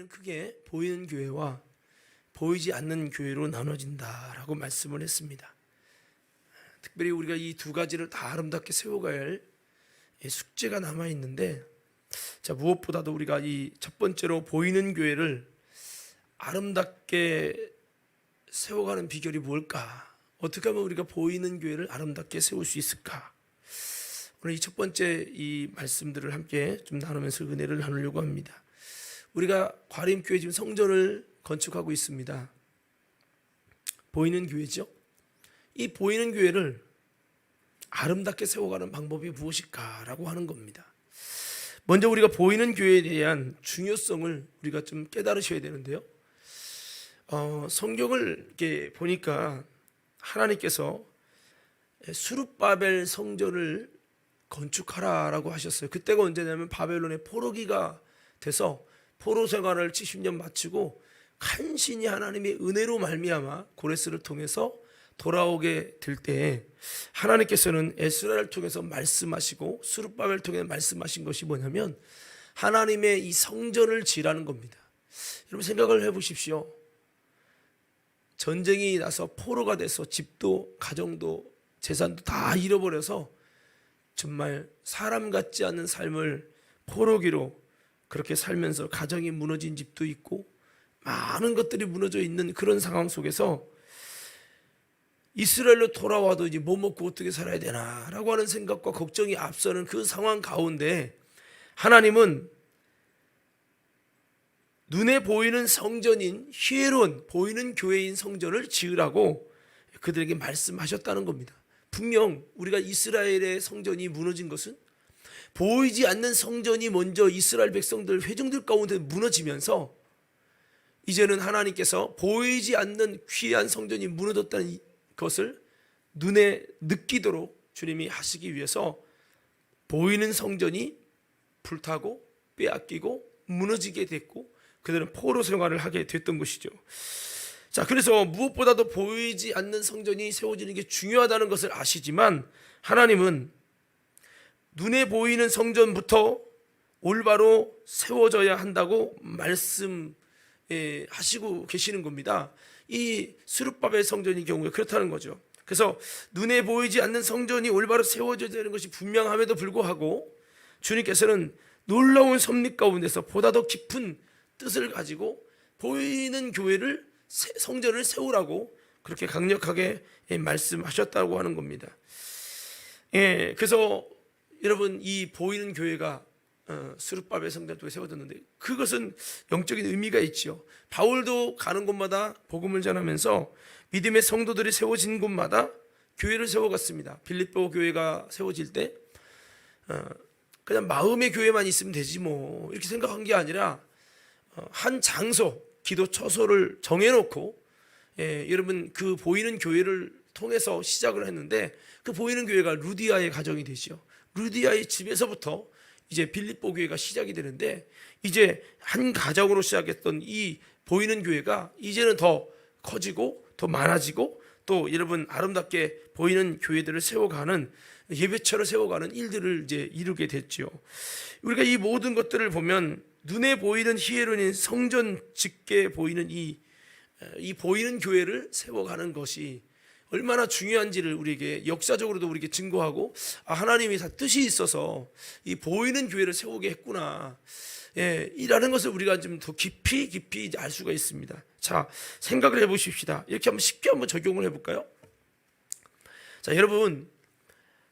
교회는 크게 보이는 교회와 보이지 않는 교회로 나눠진다라고 말씀을 했습니다. 특별히 우리가 이 두 가지를 다 아름답게 세워가야 할 숙제가 남아 있는데, 자, 무엇보다도 우리가 이 첫 번째로 보이는 교회를 아름답게 세워가는 비결이 뭘까? 어떻게 하면 우리가 보이는 교회를 아름답게 세울 수 있을까? 오늘 이 첫 번째 이 말씀들을 함께 좀 나누면서 은혜를 나누려고 합니다. 우리가 과림교회 지금 성전을 건축하고 있습니다. 보이는 교회죠. 이 보이는 교회를 아름답게 세워가는 방법이 무엇일까라고 하는 겁니다. 먼저 우리가 보이는 교회에 대한 중요성을 우리가 좀 깨달으셔야 되는데요. 성경을 이렇게 보니까 하나님께서 수룹바벨 성전을 건축하라라고 하셨어요. 그때가 언제냐면 바벨론의 포로기가 돼서 포로 생활을 70년 마치고 간신히 하나님의 은혜로 말미암아 고레스를 통해서 돌아오게 될 때 하나님께서는 에스라를 통해서 말씀하시고 수룹바벨을 통해 말씀하신 것이 뭐냐면 하나님의 이 성전을 지으라는 겁니다. 여러분 생각을 해보십시오. 전쟁이 나서 포로가 돼서 집도 가정도 재산도 다 잃어버려서 정말 사람 같지 않은 삶을 포로기로 그렇게 살면서 가정이 무너진 집도 있고 많은 것들이 무너져 있는 그런 상황 속에서 이스라엘로 돌아와도 이제 뭐 먹고 어떻게 살아야 되나라고 하는 생각과 걱정이 앞서는 그 상황 가운데 하나님은 눈에 보이는 성전인 히에론, 보이는 교회인 성전을 지으라고 그들에게 말씀하셨다는 겁니다. 분명 우리가 이스라엘의 성전이 무너진 것은 보이지 않는 성전이 먼저 이스라엘 백성들 회중들 가운데 무너지면서 이제는 하나님께서 보이지 않는 귀한 성전이 무너졌다는 것을 눈에 느끼도록 주님이 하시기 위해서 보이는 성전이 불타고 빼앗기고 무너지게 됐고 그들은 포로 생활을 하게 됐던 것이죠. 자, 그래서 무엇보다도 보이지 않는 성전이 세워지는 게 중요하다는 것을 아시지만 하나님은 눈에 보이는 성전부터 올바로 세워져야 한다고 말씀하시고 계시는 겁니다. 이 스룹바벨 성전의 경우에 그렇다는 거죠. 그래서 눈에 보이지 않는 성전이 올바로 세워져야 되는 것이 분명함에도 불구하고 주님께서는 놀라운 섭리 가운데서 보다 더 깊은 뜻을 가지고 보이는 교회를 성전을 세우라고 그렇게 강력하게 말씀하셨다고 하는 겁니다. 그래서 여러분 이 보이는 교회가 스룹바벨 성전에 세워졌는데 그것은 영적인 의미가 있지요. 바울도 가는 곳마다 복음을 전하면서 믿음의 성도들이 세워진 곳마다 교회를 세워갔습니다. 빌립보 교회가 세워질 때 그냥 마음의 교회만 있으면 되지 뭐 이렇게 생각한 게 아니라 한 장소, 기도 처소를 정해놓고 여러분 그 보이는 교회를 통해서 시작을 했는데 그 보이는 교회가 루디아의 가정이 되죠. 루디아의 집에서부터 이제 빌립보 교회가 시작이 되는데 이제 한 가정으로 시작했던 이 보이는 교회가 이제는 더 커지고 더 많아지고 또 여러분 아름답게 보이는 교회들을 세워가는 예배처럼 세워가는 일들을 이제 이루게 됐죠. 우리가 이 모든 것들을 보면 눈에 보이는 히에론인 성전 짓게 보이는 이 보이는 교회를 세워가는 것이 얼마나 중요한지를 우리에게 역사적으로도 우리에게 증거하고 하나님이 다 뜻이 있어서 이 보이는 교회를 세우게 했구나 이라는 것을 우리가 좀 더 깊이 알 수가 있습니다. 자, 생각을 해보십시다. 이렇게 한번 쉽게 한번 적용을 해볼까요? 자, 여러분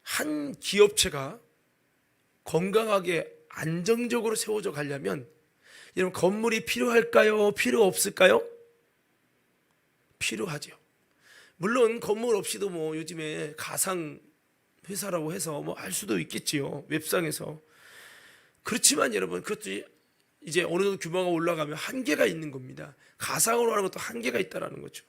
한 기업체가 건강하게 안정적으로 세워져 가려면 여러분 건물이 필요할까요? 필요 없을까요? 필요하죠. 물론 건물 없이도 뭐 요즘에 가상 회사라고 해서 뭐 할 수도 있겠지요. 웹상에서. 그렇지만 여러분 그것도 이제 어느 정도 규모가 올라가면 한계가 있는 겁니다. 가상으로 하는 것도 한계가 있다라는 거죠.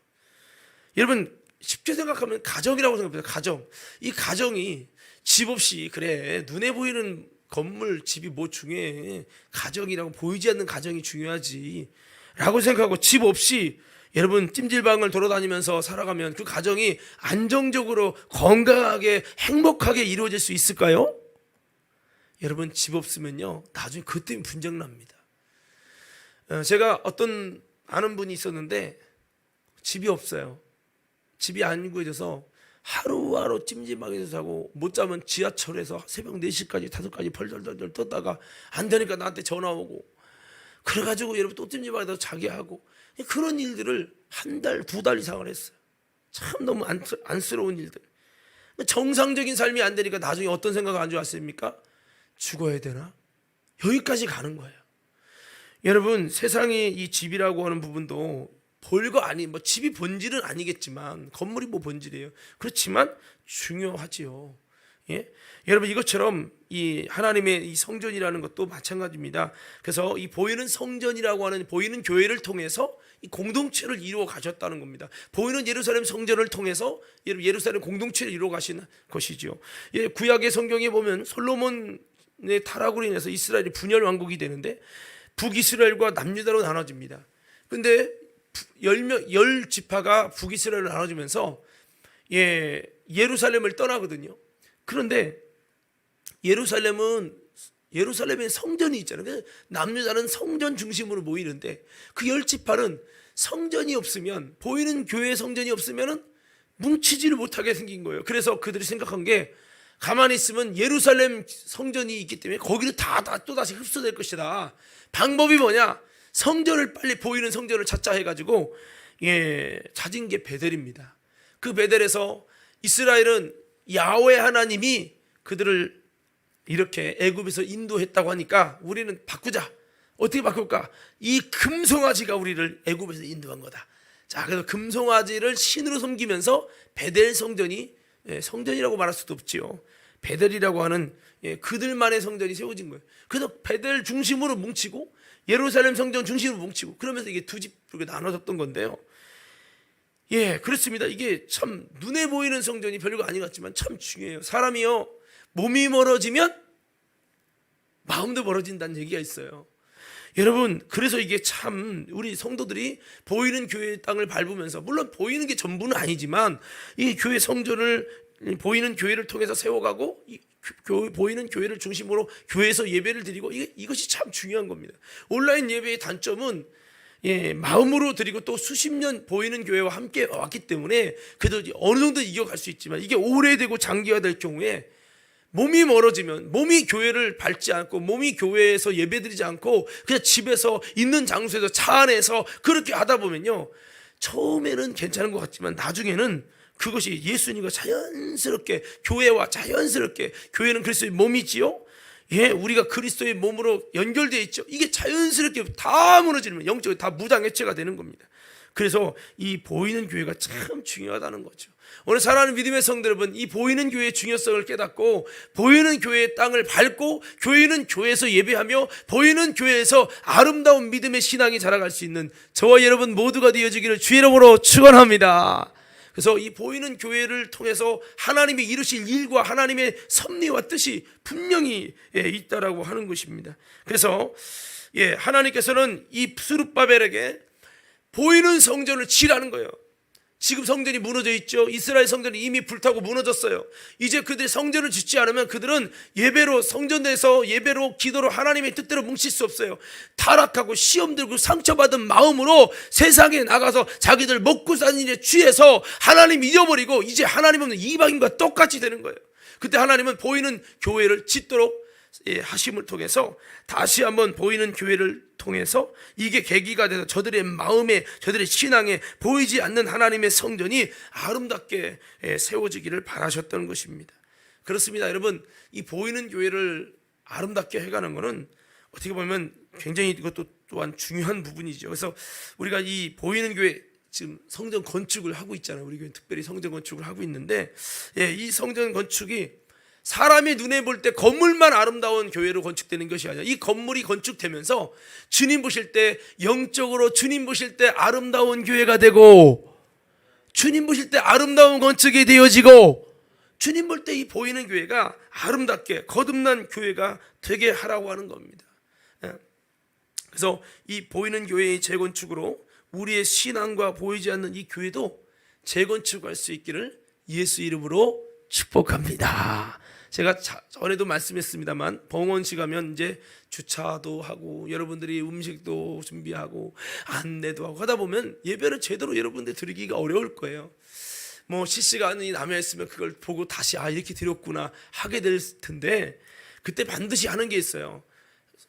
여러분 쉽게 생각하면 가정이라고 생각합니다. 가정. 이 가정이 집 없이 그래 눈에 보이는 건물 집이 뭐 중요해. 가정이라고 보이지 않는 가정이 중요하지 라고 생각하고 집 없이 여러분 찜질방을 돌아다니면서 살아가면 그 가정이 안정적으로 건강하게 행복하게 이루어질 수 있을까요? 여러분 집 없으면요 나중에 그것 때문에 분쟁 납니다. 제가 어떤 아는 분이 있었는데 집이 없어요. 집이 안 구해져서 하루하루 찜찜하게 자고 못 자면 지하철에서 새벽 4시까지 5시까지 벌벌벌 떴다가 안 되니까 나한테 전화 오고, 그래가지고 여러분 또 찜찜하게 자게 하고, 그런 일들을 한 달, 2달 이상을 했어요. 참 너무 안쓰러운 일들. 정상적인 삶이 안 되니까 나중에 어떤 생각을 안 좋았습니까? 죽어야 되나? 여기까지 가는 거예요. 여러분, 세상에 이 집이라고 하는 부분도 별거 아니, 뭐 집이 본질은 아니겠지만, 건물이 뭐 본질이에요. 그렇지만 중요하지요. 예? 여러분, 이것처럼 이 하나님의 이 성전이라는 것도 마찬가지입니다. 그래서 이 보이는 성전이라고 하는 보이는 교회를 통해서 이 공동체를 이루어 가셨다는 겁니다. 보이는 예루살렘 성전을 통해서 예루살렘 공동체를 이루어 가신 것이죠. 예, 구약의 성경에 보면 솔로몬의 타락으로 인해서 이스라엘이 분열 왕국이 되는데 북이스라엘과 남유다로 나눠집니다. 근데 10지파가 북이스라엘로 나눠지면서 예루살렘을 떠나거든요. 그런데 예루살렘에 성전이 있잖아요. 그래서 남유다는 성전 중심으로 모이는데 그 10지파는 성전이 없으면, 보이는 교회 성전이 없으면 뭉치지를 못하게 생긴 거예요. 그래서 그들이 생각한 게, 가만히 있으면 예루살렘 성전이 있기 때문에 거기로 다 또다시 흡수될 것이다. 방법이 뭐냐? 성전을 빨리, 보이는 성전을 찾자 해가지고 찾은 게 베델입니다. 그 베델에서 이스라엘은 야훼 하나님이 그들을 이렇게 애굽에서 인도했다고 하니까 우리는 바꾸자. 어떻게 바꿀까? 이 금송아지가 우리를 애굽에서 인도한 거다. 자, 그래서 금송아지를 신으로 섬기면서 베델 성전이, 성전이라고 말할 수도 없지요. 베델이라고 하는 그들만의 성전이 세워진 거예요. 그래서 베델 중심으로 뭉치고 예루살렘 성전 중심으로 뭉치고, 그러면서 이게 두 집으로 나눠졌던 건데요. 그렇습니다. 이게 참 눈에 보이는 성전이 별거 아닌 것 같지만 참 중요해요. 사람이요, 몸이 멀어지면 마음도 멀어진다는 얘기가 있어요. 여러분, 그래서 이게 참 우리 성도들이 보이는 교회의 땅을 밟으면서, 물론 보이는 게 전부는 아니지만 이 교회 성전을, 보이는 교회를 통해서 세워가고 보이는 교회를 중심으로 교회에서 예배를 드리고, 이것이 참 중요한 겁니다. 온라인 예배의 단점은 마음으로 드리고 또 수십 년 보이는 교회와 함께 왔기 때문에 그래도 어느 정도 이겨갈 수 있지만, 이게 오래되고 장기화될 경우에 몸이 멀어지면, 몸이 교회를 밟지 않고 몸이 교회에서 예배드리지 않고 그냥 집에서 있는 장소에서 차 안에서 그렇게 하다 보면요, 처음에는 괜찮은 것 같지만 나중에는 그것이 예수님과 자연스럽게, 교회와 자연스럽게, 교회는 그리스도의 몸이지요. 우리가 그리스도의 몸으로 연결되어 있죠. 이게 자연스럽게 다 무너지면 영적으로 다 무장해체가 되는 겁니다. 그래서 이 보이는 교회가 참 중요하다는 거죠. 오늘 사랑하는 믿음의 성도 여러분, 이 보이는 교회의 중요성을 깨닫고 보이는 교회의 땅을 밟고 교회는 교회에서 예배하며 보이는 교회에서 아름다운 믿음의 신앙이 자라갈 수 있는 저와 여러분 모두가 되어지기를 주의 이름으로 축원합니다. 그래서 이 보이는 교회를 통해서 하나님이 이루실 일과 하나님의 섭리와 뜻이 분명히 있다라고 하는 것입니다. 그래서 하나님께서는 이 스룹바벨에게 보이는 성전을 지으라는 거예요. 지금 성전이 무너져 있죠. 이스라엘 성전이 이미 불타고 무너졌어요. 이제 그들이 성전을 짓지 않으면 그들은 예배로, 성전에서 예배로, 기도로 하나님의 뜻대로 뭉칠 수 없어요. 타락하고 시험 들고 상처받은 마음으로 세상에 나가서 자기들 먹고 사는 일에 취해서 하나님 잊어버리고 이제 하나님 없는 이방인과 똑같이 되는 거예요. 그때 하나님은 보이는 교회를 짓도록 하심을 통해서 다시 한번 보이는 교회를 통해서 이게 계기가 돼서 저들의 마음에, 저들의 신앙에 보이지 않는 하나님의 성전이 아름답게 세워지기를 바라셨던 것입니다. 그렇습니다. 여러분, 이 보이는 교회를 아름답게 해가는 것은 어떻게 보면 굉장히 이것도 또한 중요한 부분이죠. 그래서 우리가 이 보이는 교회, 지금 성전 건축을 하고 있잖아요. 우리 교회 특별히 성전 건축을 하고 있는데, 이 성전 건축이 사람이 눈에 볼 때 건물만 아름다운 교회로 건축되는 것이 아니라 이 건물이 건축되면서 주님 보실 때, 영적으로 주님 보실 때 아름다운 교회가 되고, 주님 보실 때 아름다운 건축이 되어지고, 주님 볼 때 이 보이는 교회가 아름답게 거듭난 교회가 되게 하라고 하는 겁니다. 그래서 이 보이는 교회의 재건축으로 우리의 신앙과 보이지 않는 이 교회도 재건축할 수 있기를 예수 이름으로 축복합니다. 제가 전에도 말씀했습니다만 봉헌시 가면 이제 주차도 하고 여러분들이 음식도 준비하고 안내도 하고 하다 보면 예배를 제대로 여러분들 드리기가 어려울 거예요. 뭐 실시간이 남아 있으면 그걸 보고 다시 이렇게 드렸구나 하게 될 텐데, 그때 반드시 하는 게 있어요.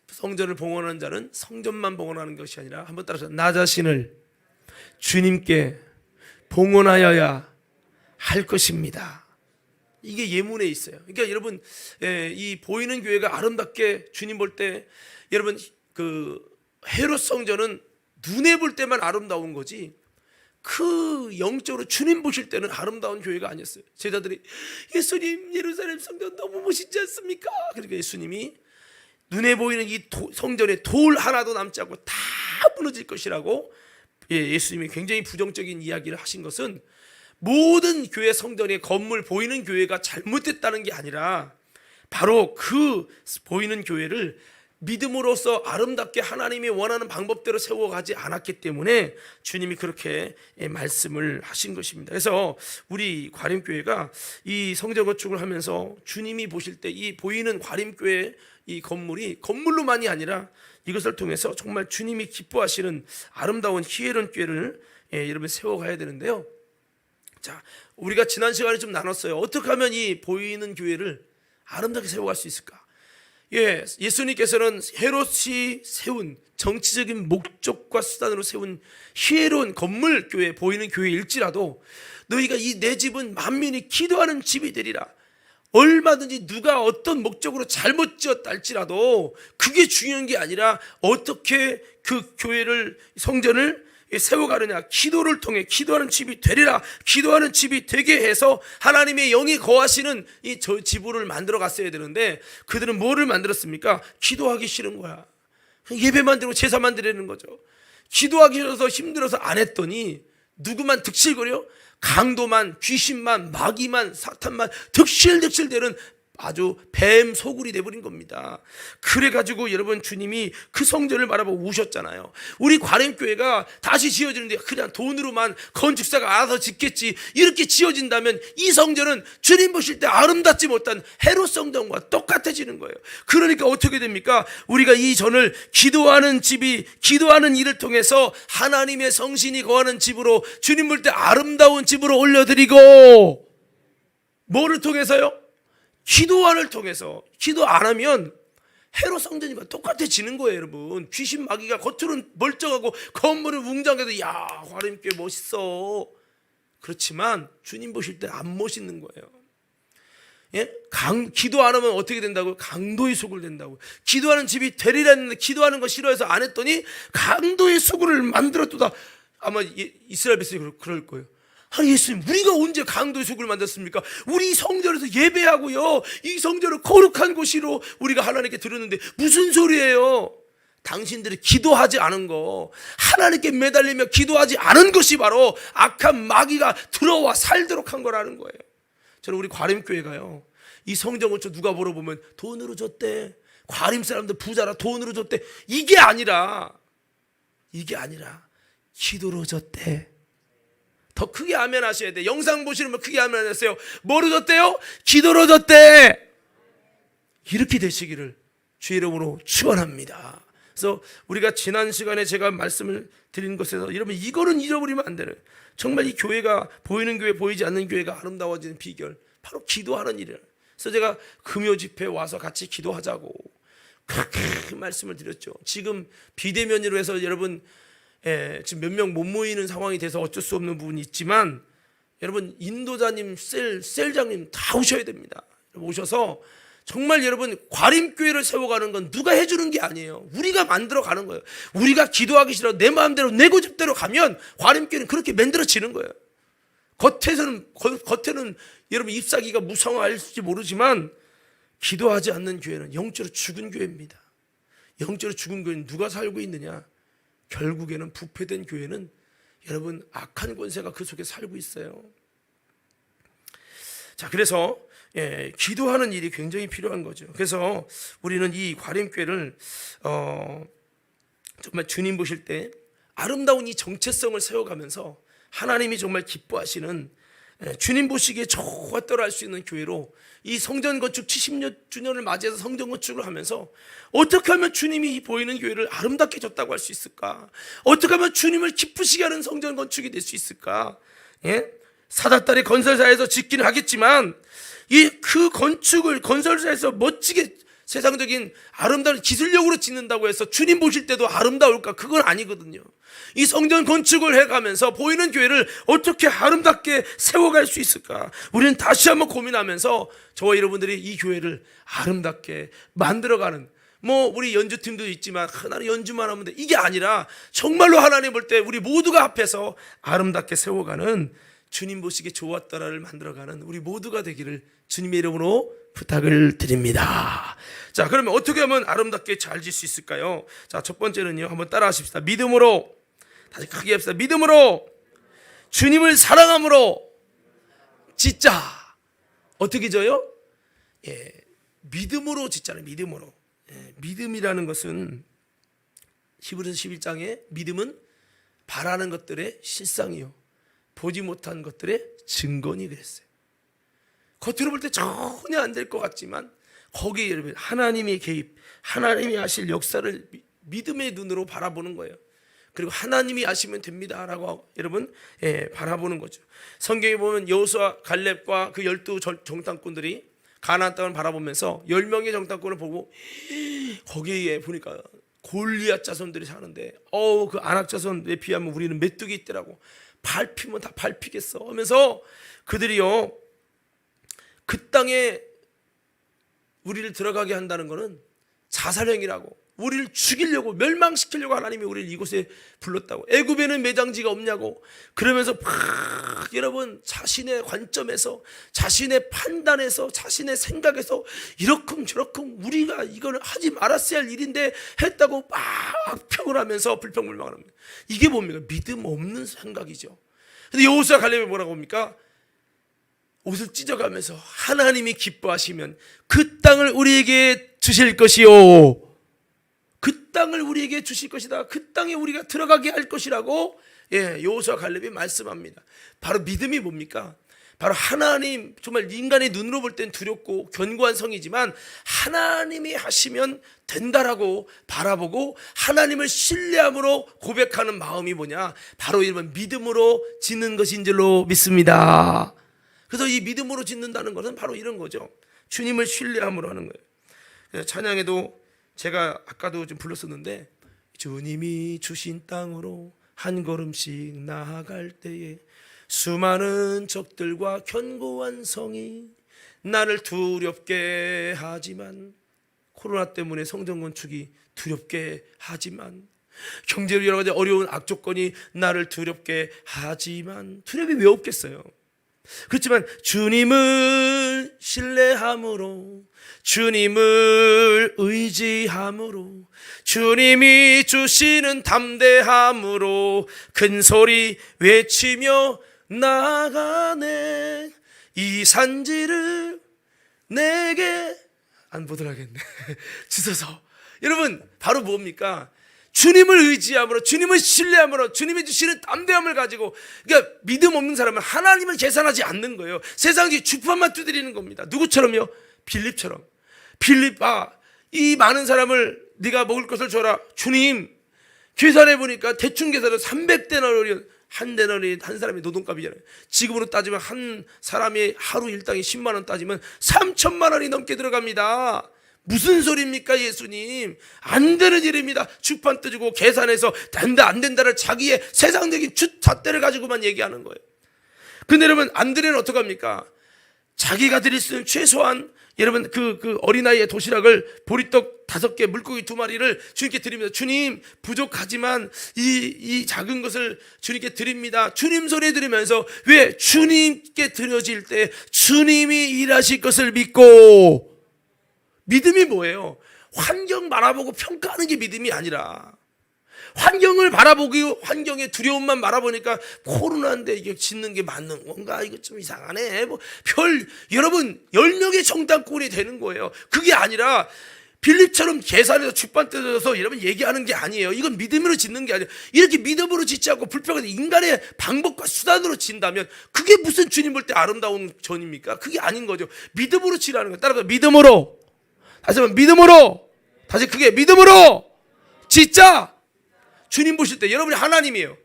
성전을 봉헌하는 자는 성전만 봉헌하는 것이 아니라, 한번 따라서, 나 자신을 주님께 봉헌하여야 할 것입니다. 이게 예문에 있어요. 그러니까 여러분, 이 보이는 교회가 아름답게 주님 볼 때, 여러분 그 헤롯 성전은 눈에 볼 때만 아름다운 거지 그 영적으로 주님 보실 때는 아름다운 교회가 아니었어요. 제자들이 예수님 예루살렘 성전 너무 멋있지 않습니까? 그러니까 예수님이 눈에 보이는 이 성전에 돌 하나도 남지 않고 다 무너질 것이라고 예수님이 굉장히 부정적인 이야기를 하신 것은, 모든 교회 성전의 건물 보이는 교회가 잘못됐다는 게 아니라 바로 그 보이는 교회를 믿음으로써 아름답게 하나님이 원하는 방법대로 세워가지 않았기 때문에 주님이 그렇게 말씀을 하신 것입니다. 그래서 우리 과림교회가 이 성전 건축을 하면서 주님이 보실 때 이 보이는 과림교회 이 건물이 건물로만이 아니라 이것을 통해서 정말 주님이 기뻐하시는 아름다운 희애로운 교회를 여러분 세워가야 되는데요. 자, 우리가 지난 시간에 좀 나눴어요. 어떻게 하면 이 보이는 교회를 아름답게 세워갈 수 있을까? 예수님께서는 헤롯이 세운 정치적인 목적과 수단으로 세운 희애로운 건물 교회, 보이는 교회일지라도 너희가 이 내 집은 만민이 기도하는 집이 되리라. 얼마든지 누가 어떤 목적으로 잘못 지었다 할지라도 그게 중요한 게 아니라 어떻게 그 교회를, 성전을 세워가느냐, 기도를 통해 기도하는 집이 되리라. 기도하는 집이 되게 해서 하나님의 영이 거하시는 이 지부를 만들어 갔어야 되는데, 그들은 뭐를 만들었습니까? 기도하기 싫은 거야. 예배만 드리고 제사만 드리는 거죠. 기도하기 싫어서 힘들어서 안 했더니 누구만 득실거려? 강도만, 귀신만, 마귀만, 사탄만 득실득실대는 아주 뱀 소굴이 돼버린 겁니다. 그래가지고 여러분, 주님이 그 성전을 바라보고 우셨잖아요. 우리 과림교회가 다시 지어지는데 그냥 돈으로만 건축사가 알아서 짓겠지, 이렇게 지어진다면 이 성전은 주님 보실 때 아름답지 못한 헤롯 성전과 똑같아지는 거예요. 그러니까 어떻게 됩니까? 우리가 이 전을 기도하는 집이, 기도하는 일을 통해서 하나님의 성신이 거하는 집으로, 주님 볼 때 아름다운 집으로 올려드리고, 뭐를 통해서요? 기도안을 통해서. 기도 안 하면 헤롯 성전과 똑같아지는 거예요, 여러분. 귀신 마귀가 겉으로는 멀쩡하고 건물은 웅장해도 야, 과림교회 멋있어. 그렇지만 주님 보실 때 안 멋있는 거예요. 예? 기도 안 하면 어떻게 된다고요? 강도의 수굴 된다고요. 기도하는 집이 되리라 했는데 기도하는 거 싫어해서 안 했더니 강도의 수굴을 만들었다. 아마 이스라엘 백성이 그럴 거예요. 예수님, 우리가 언제 강도의 수굴을 만들었습니까? 우리 성전에서 예배하고요, 이 성전을 거룩한 곳으로 우리가 하나님께 드렸는데 무슨 소리예요? 당신들이 기도하지 않은 거, 하나님께 매달리며 기도하지 않은 것이 바로 악한 마귀가 들어와 살도록 한 거라는 거예요. 저는 우리 과림교회가요, 이 성전 건축 누가 보러 보면 돈으로 줬대, 과림 사람들 부자라 돈으로 줬대, 이게 아니라 기도로 줬대. 더 크게 아멘 하셔야 돼. 영상 보시면 크게 아멘 하세요. 뭐로 줬대요? 기도로 줬대. 이렇게 되시기를 주의 이름으로 축원합니다. 그래서 우리가 지난 시간에 제가 말씀을 드린 것에서, 여러분 이거는 잊어버리면 안 되는, 정말 이 교회가, 보이는 교회, 보이지 않는 교회가 아름다워지는 비결, 바로 기도하는 일이에요. 그래서 제가 금요 집회 와서 같이 기도하자고 그렇게 말씀을 드렸죠. 지금 비대면으로 해서 여러분 지금 몇 명 못 모이는 상황이 돼서 어쩔 수 없는 부분이 있지만, 여러분 인도자님, 셀장님 다 오셔야 됩니다. 오셔서 정말 여러분, 과림교회를 세워가는 건 누가 해주는 게 아니에요. 우리가 만들어 가는 거예요. 우리가 기도하기 싫어 내 마음대로 내 고집대로 가면 과림교회는 그렇게 만들어지는 거예요. 겉에는 여러분 잎사귀가 무성할지 모르지만, 기도하지 않는 교회는 영적으로 죽은 교회입니다. 영적으로 죽은 교회는 누가 살고 있느냐? 결국에는 부패된 교회는 여러분 악한 권세가 그 속에 살고 있어요. 자, 그래서 기도하는 일이 굉장히 필요한 거죠. 그래서 우리는 이 과림교회를 정말 주님 보실 때 아름다운 이 정체성을 세워가면서 하나님이 정말 기뻐하시는 주님 보시기에 좋았더라 할 수 있는 교회로 이 성전 건축 70주년을 맞이해서 성전 건축을 하면서 어떻게 하면 주님이 보이는 교회를 아름답게 졌다고 할 수 있을까? 어떻게 하면 주님을 기쁘시게 하는 성전 건축이 될 수 있을까? 예? 사닥다리 건설사에서 짓기는 하겠지만 이 그 건축을 건설사에서 멋지게 세상적인 아름다운 기술력으로 짓는다고 해서 주님 보실 때도 아름다울까? 그건 아니거든요. 이 성전 건축을 해가면서 보이는 교회를 어떻게 아름답게 세워갈 수 있을까? 우리는 다시 한번 고민하면서 저와 여러분들이 이 교회를 아름답게 만들어가는, 우리 연주팀도 있지만 하나님 연주만 하면 돼, 이게 아니라 정말로 하나님 볼 때 우리 모두가 앞에서 아름답게 세워가는, 주님 보시기에 좋았더라를 만들어가는 우리 모두가 되기를 주님의 이름으로 부탁을 드립니다. 자, 그러면 어떻게 하면 아름답게 잘 질 수 있을까요? 자, 첫 번째는요, 한번 따라 하십시다. 믿음으로, 다시 크게 합시다. 믿음으로, 주님을 사랑함으로 짓자. 어떻게 져요? 믿음으로 짓잖아요. 믿음으로. 믿음이라는 것은 히브리서 11장에 믿음은 바라는 것들의 실상이요 보지 못한 것들의 증거니 그랬어요. 겉으로 볼 때 전혀 안 될 것 같지만 거기에 여러분 하나님의 개입, 하나님이 하실 역사를 믿음의 눈으로 바라보는 거예요. 그리고 하나님이 하시면 됩니다라고 여러분 바라보는 거죠. 성경에 보면 여호수아 갈렙과 그 12 정탐꾼들이 가나안 땅을 바라보면서 10명의 정탐꾼을 보고 거기에 보니까 골리앗 자손들이 사는데 그 아낙 자손에 비하면 우리는 메뚜기 있더라고. 밟히면 다 밟히겠어 하면서 그들이요 그 땅에 우리를 들어가게 한다는 것은 자살행위라고, 우리를 죽이려고 멸망시키려고 하나님이 우리를 이곳에 불렀다고. 애굽에는 매장지가 없냐고. 그러면서 여러분 자신의 관점에서, 자신의 판단에서, 자신의 생각에서 이러쿵저러쿵 우리가 이거는 하지 말았어야 할 일인데 했다고 막 평을 하면서 불평불만을 합니다. 이게 뭡니까? 믿음 없는 생각이죠. 근데 여호수아 갈렙이 뭐라고 합니까? 옷을 찢어가면서 하나님이 기뻐하시면 그 땅을 우리에게 주실 것이요, 그 땅을 우리에게 주실 것이다. 그 땅에 우리가 들어가게 할 것이라고 여호수아 갈렙이 말씀합니다. 바로 믿음이 뭡니까? 바로 하나님, 정말 인간의 눈으로 볼 땐 두렵고 견고한 성이지만 하나님이 하시면 된다라고 바라보고 하나님을 신뢰함으로 고백하는 마음이 뭐냐? 바로 이런 믿음으로 짓는 것인 줄로 믿습니다. 그래서 이 믿음으로 짓는다는 것은 바로 이런 거죠. 주님을 신뢰함으로 하는 거예요. 찬양에도 제가 아까도 좀 불렀었는데, 주님이 주신 땅으로 한 걸음씩 나아갈 때에 수많은 적들과 견고한 성이 나를 두렵게 하지만, 코로나 때문에 성전 건축이 두렵게 하지만, 경제로 여러 가지 어려운 악조건이 나를 두렵게 하지만, 두려움이 왜 없겠어요? 그렇지만 주님을 신뢰함으로, 주님을 의지함으로, 주님이 주시는 담대함으로 큰 소리 외치며 나아가네. 이 산지를 내게 안 보더라겠네 주소서. 여러분 바로 뭡니까? 주님을 의지함으로, 주님을 신뢰함으로, 주님이 주시는 담대함을 가지고. 그러니까 믿음 없는 사람은 하나님을 계산하지 않는 거예요. 세상에 주판만 두드리는 겁니다. 누구처럼요? 빌립처럼. 빌립, 이 많은 사람을 네가 먹을 것을 줘라. 주님, 계산해 보니까 대충 계산은 300데나리, 한 데나리 한 사람의 노동값이잖아요. 지금으로 따지면 한 사람의 하루 일당이 10만 원 따지면 3천만 원이 넘게 들어갑니다. 무슨 소리입니까 예수님? 안 되는 일입니다. 주판 뜨주고 계산해서 된다 안 된다를 자기의 세상적인 잣대를 가지고만 얘기하는 거예요. 근데 여러분 안 되는 어떡합니까? 자기가 드릴 수 있는 최소한, 여러분 그 어린아이의 도시락을 보리떡 5개, 물고기 2마리를 주님께 드립니다. 주님 부족하지만 이 작은 것을 주님께 드립니다. 주님 소리 들으면서, 왜? 주님께 드려질 때 주님이 일하실 것을 믿고. 믿음이 뭐예요? 환경 바라보고 평가하는 게 믿음이 아니라, 환경을 바라보고 환경의 두려움만 바라보니까 코로나인데 이게 짓는 게 맞는 건가? 이거 좀 이상하네. 여러분 10명의 정당권이 되는 거예요. 그게 아니라 빌립처럼 계산해서 죽반 뜯어서 여러분 얘기하는 게 아니에요. 이건 믿음으로 짓는 게 아니에요. 이렇게 믿음으로 짓지 않고 불평하는 인간의 방법과 수단으로 짓다면 그게 무슨 주님 볼 때 아름다운 전입니까? 그게 아닌 거죠. 믿음으로 지라는 거예요. 따라서 믿음으로, 다시 한번 믿음으로, 다시 그게 믿음으로 짓자. 주님 보실 때 여러분이 하나님이에요.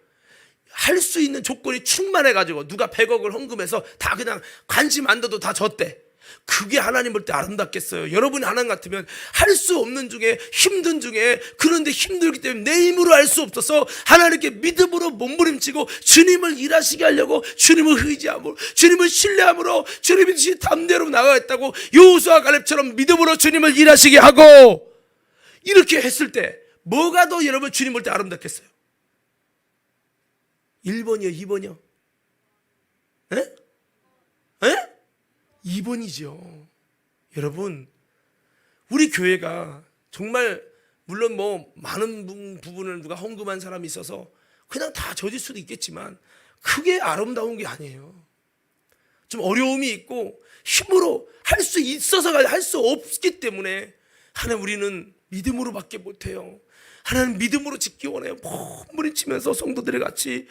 할 수 있는 조건이 충만해가지고 누가 100억을 헌금해서 다 그냥 관심 안 둬도 다 줬대. 그게 하나님 볼 때 아름답겠어요? 여러분이 하나님 같으면 할 수 없는 중에 힘든 중에, 그런데 힘들기 때문에 내 힘으로 할 수 없어서 하나님께 믿음으로 몸부림치고 주님을 일하시게 하려고 주님을 의지함으로, 주님을 신뢰함으로, 주님이 주신 담대로 나가겠다고 여호수아 갈렙처럼 믿음으로 주님을 일하시게 하고, 이렇게 했을 때 뭐가 더 여러분 주님 볼 때 아름답겠어요? 1번이요 2번이요? 에? 에? 2번이죠. 여러분, 우리 교회가 정말 물론 뭐 많은 부분을 누가 헌금한 사람이 있어서 그냥 다 젖을 수도 있겠지만 그게 아름다운 게 아니에요. 좀 어려움이 있고 힘으로 할 수 있어서가 할 수 없기 때문에 하나님 우리는 믿음으로밖에 못해요. 하나님 믿음으로 짓기 원해요. 몸부림치면서 성도들이 같이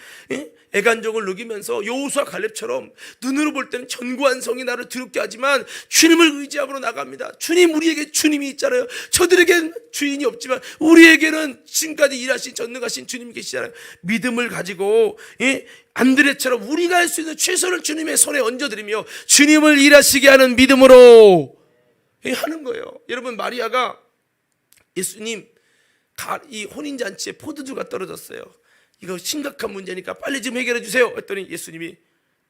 애간적을 누기면서 여호수아 갈렙처럼 눈으로 볼 때는 견고한 성이 나를 두렵게 하지만 주님을 의지함으로 나갑니다. 주님, 우리에게 주님이 있잖아요. 저들에겐 주인이 없지만 우리에게는 지금까지 일하신 전능하신 주님이 계시잖아요. 믿음을 가지고 안드레처럼 우리가 할 수 있는 최선을 주님의 손에 얹어드리며 주님을 일하시게 하는 믿음으로 하는 거예요. 여러분, 마리아가 예수님 이 혼인잔치에 포도주가 떨어졌어요. 이거 심각한 문제니까 빨리 좀 해결해 주세요 했더니 예수님이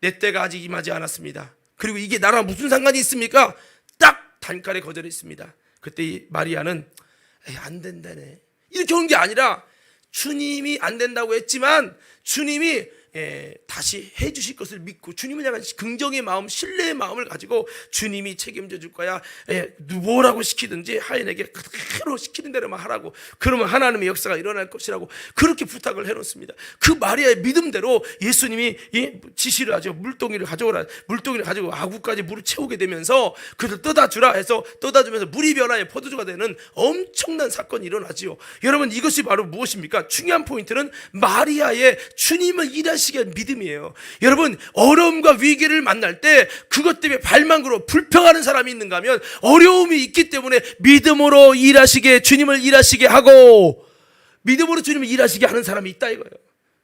내 때가 아직 임하지 않았습니다. 그리고 이게 나랑 무슨 상관이 있습니까? 딱 단칼에 거절했습니다. 그때 이 마리아는 안 된다네 이렇게 온 게 아니라 주님이 안 된다고 했지만 주님이 다시 해 주실 것을 믿고 주님을 향한 긍정의 마음, 신뢰의 마음을 가지고 주님이 책임져 줄 거야. 뭐라고 시키든지 하인에게 그대로 시키는 대로만 하라고, 그러면 하나님의 역사가 일어날 것이라고 그렇게 부탁을 해놓습니다. 그 마리아의 믿음대로 예수님이 지시를 하죠. 물동이를 가져오라. 물동이를 가지고 아구까지 물을 채우게 되면서 그를 떠다주라 해서 떠다주면서 물이 변화해 포도주가 되는 엄청난 사건이 일어나지요. 여러분, 이것이 바로 무엇입니까? 중요한 포인트는 마리아의 주님을 일하시게 한 믿음이에요. 여러분, 어려움과 위기를 만날 때 그것 때문에 발망으로 불평하는 사람이 있는가 하면 어려움이 있기 때문에 믿음으로 일하시게, 주님을 일하시게 하고 믿음으로 주님을 일하시게 하는 사람이 있다 이거예요.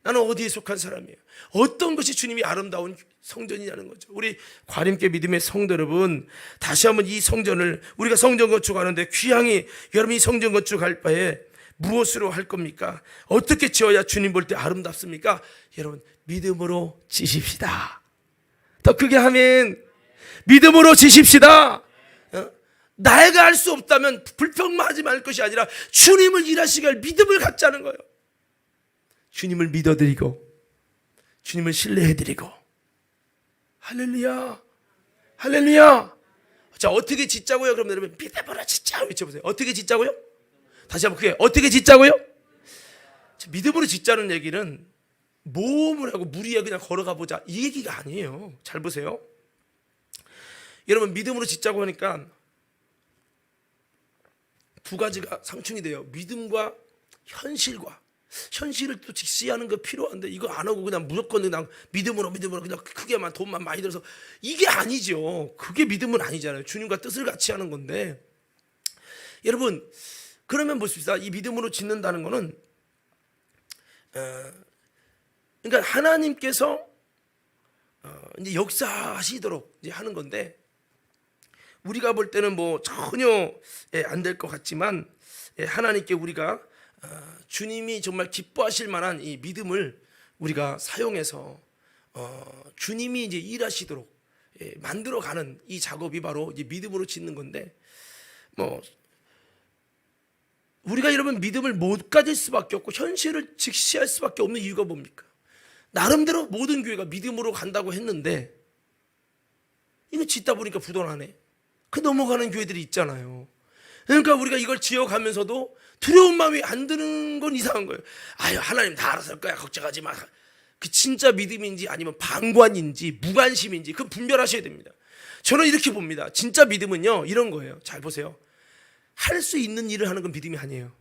나는 어디에 속한 사람이에요? 어떤 것이 주님이 아름다운 성전이냐는 거죠. 우리 과림교 믿음의 성도 여러분, 다시 한번 이 성전을 우리가 성전 건축하는데 귀향이 여러분이 성전 건축할 바에 무엇으로 할 겁니까? 어떻게 지어야 주님 볼 때 아름답습니까? 여러분, 믿음으로 지십시다. 더 크게 하면 믿음으로 지십시다. 내가 할 수 없다면 불평만 하지 말 것이 아니라 주님을 일하시게 할 믿음을 갖자는 거예요. 주님을 믿어드리고 주님을 신뢰해드리고. 할렐루야, 할렐루야. 자, 어떻게 짓자고요? 그럼 여러분 믿음으로 짓자 외쳐보세요. 어떻게 짓자고요? 다시 한번 그게 어떻게 짓자고요? 믿음으로 짓자는 얘기는 모험을 하고 물 위에 그냥 걸어가 보자 이 얘기가 아니에요. 잘 보세요. 여러분, 믿음으로 짓자고 하니까 두 가지가 상충이 돼요. 믿음과 현실과. 현실을 또 직시하는 거 필요한데 이거 안 하고 그냥 무조건 그냥 믿음으로 그냥 크게만 돈만 많이 들어서 이게 아니죠. 그게 믿음은 아니잖아요. 주님과 뜻을 같이 하는 건데. 여러분, 그러면 보십시다. 이 믿음으로 짓는다는 거는 그러니까 하나님께서 이제 역사하시도록 이제 하는 건데, 우리가 볼 때는 뭐 전혀 안 될 것 같지만 하나님께 우리가 주님이 정말 기뻐하실 만한 이 믿음을 우리가 사용해서 주님이 이제 일하시도록 만들어가는 이 작업이 바로 이제 믿음으로 짓는 건데, 뭐 우리가 여러분 믿음을 못 가질 수밖에 없고 현실을 직시할 수밖에 없는 이유가 뭡니까? 나름대로 모든 교회가 믿음으로 간다고 했는데 이거 짓다 보니까 부도나네. 그 넘어가는 교회들이 있잖아요. 그러니까 우리가 이걸 지어가면서도 두려운 마음이 안 드는 건 이상한 거예요. 아유, 하나님 다 알아서 할 거야, 걱정하지 마. 그 진짜 믿음인지 아니면 방관인지 무관심인지 그 분별하셔야 됩니다. 저는 이렇게 봅니다. 진짜 믿음은요 이런 거예요. 잘 보세요. 할 수 있는 일을 하는 건 믿음이 아니에요.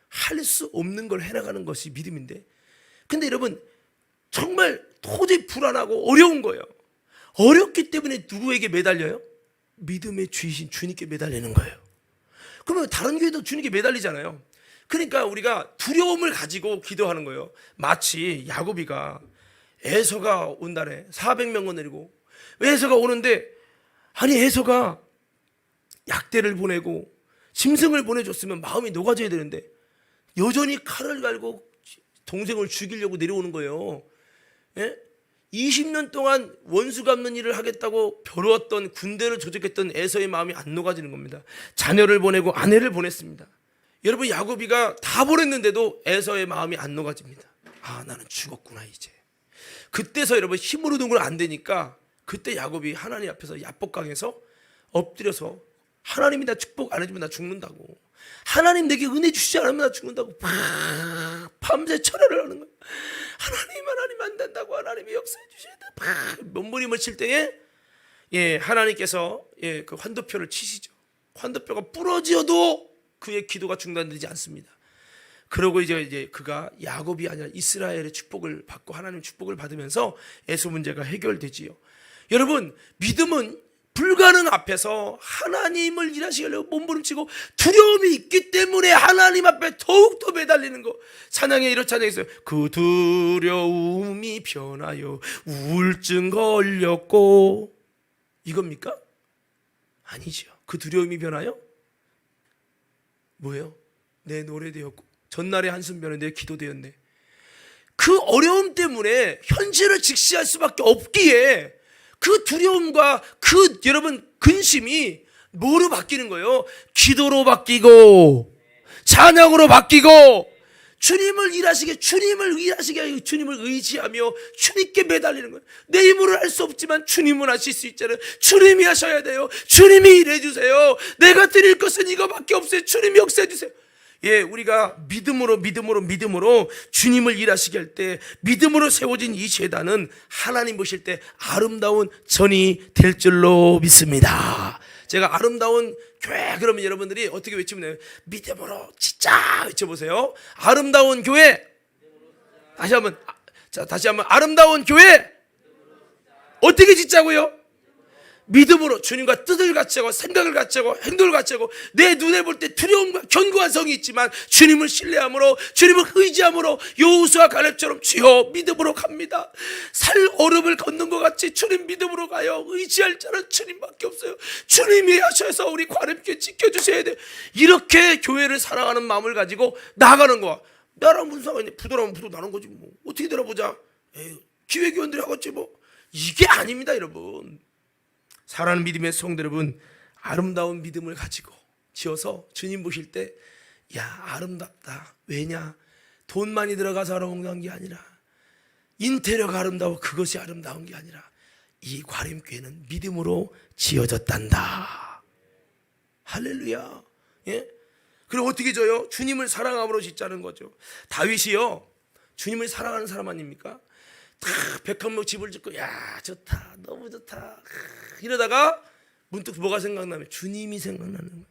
할 수 없는 걸 해나가는 것이 믿음인데, 근데 여러분 정말 도저히 불안하고 어려운 거예요. 어렵기 때문에 누구에게 매달려요? 믿음의 주이신 주님께 매달리는 거예요. 그러면 다른 교회도 주님께 매달리잖아요. 그러니까 우리가 두려움을 가지고 기도하는 거예요. 마치 야곱이가 에서가 온다네. 400명을 내리고 에서가 오는데, 아니 에서가 약대를 보내고 짐승을 보내줬으면 마음이 녹아져야 되는데 여전히 칼을 갈고 동생을 죽이려고 내려오는 거예요. 예? 20년 동안 원수 갚는 일을 하겠다고 벼르었던, 군대를 조직했던 에서의 마음이 안 녹아지는 겁니다. 자녀를 보내고 아내를 보냈습니다. 여러분 야곱이가 다 보냈는데도 에서의 마음이 안 녹아집니다. 아, 나는 죽었구나 이제. 그때서 여러분 힘으로 든 건 안 되니까 그때 야곱이 하나님 앞에서 야복강에서 엎드려서 하나님이 나 축복 안 해주면 나 죽는다고, 하나님 내게 은혜 주시지 않으면 나 죽는다고 밤새 철회를 하는 거예요. 하나님 안 된다고, 하나님이 역사해 주셔야 돼. 몸부림을 칠 때에 하나님께서 그 환도표를 치시죠. 환도표가 부러져도 그의 기도가 중단되지 않습니다. 그러고 이제 그가 야곱이 아니라 이스라엘의 축복을 받고 하나님의 축복을 받으면서 에서 문제가 해결되지요. 여러분 믿음은 불가능 앞에서 하나님을 일하시려고 몸부림치고 두려움이 있기 때문에 하나님 앞에 더욱더 매달리는 거. 찬양에 이런 찬양이 있어요. 그 두려움이 변하여 우울증 걸렸고, 이겁니까? 아니죠. 그 두려움이 변하여 뭐예요? 내 노래 되었고 전날의 한숨 변해 내 기도 되었네. 그 어려움 때문에 현실을 직시할 수밖에 없기에 그 두려움과 그 여러분 근심이 뭐로 바뀌는 거예요? 기도로 바뀌고 찬양으로 바뀌고 주님을 일하시게 주님을 의지하며 주님께 매달리는 거예요. 내 힘으로 할 수 없지만 주님은 하실 수 있잖아요. 주님이 하셔야 돼요. 주님이 일해 주세요. 내가 드릴 것은 이거밖에 없어요. 주님이 역사해 주세요. 우리가 믿음으로 주님을 일하시게 할 때, 믿음으로 세워진 이 제단은 하나님 보실 때 아름다운 전이 될 줄로 믿습니다. 제가 아름다운 교회 그러면 여러분들이 어떻게 외치면 돼요? 믿음으로 진짜 외쳐보세요. 아름다운 교회. 다시 한번 아름다운 교회. 어떻게 짓자고요? 믿음으로 주님과 뜻을 같이 하고 생각을 같이 하고 행동을 같이 하고, 내 눈에 볼 때 두려움과 견고한 성이 있지만 주님을 신뢰함으로, 주님을 의지함으로 여호수아 갈렙처럼 주여 믿음으로 갑니다. 살 얼음을 걷는 것 같이 주님 믿음으로 가요. 의지할 자는 주님밖에 없어요. 주님이 하셔서 우리 관음교회 지켜주셔야 돼요. 이렇게 교회를 사랑하는 마음을 가지고 나가는 거야. 나랑 무슨 상관이냐? 부도라면 부도 나는 거지 뭐. 어떻게 들어보자. 기회교원들이 하겠지 뭐. 이게 아닙니다 여러분. 사랑하는 믿음의 성도 여러분, 아름다운 믿음을 가지고 지어서 주님 보실 때 아름답다. 왜냐? 돈 많이 들어가서 아름다운 게 아니라, 인테리어가 아름다워 그것이 아름다운 게 아니라, 이 과림교회는 믿음으로 지어졌단다. 할렐루야. 그리고 어떻게 져요? 주님을 사랑함으로 짓자는 거죠. 다윗이요 주님을 사랑하는 사람 아닙니까? 다 백합목 집을 짓고 좋다, 너무 좋다 이러다가 문득 뭐가 생각나면 주님이 생각나는 거예요.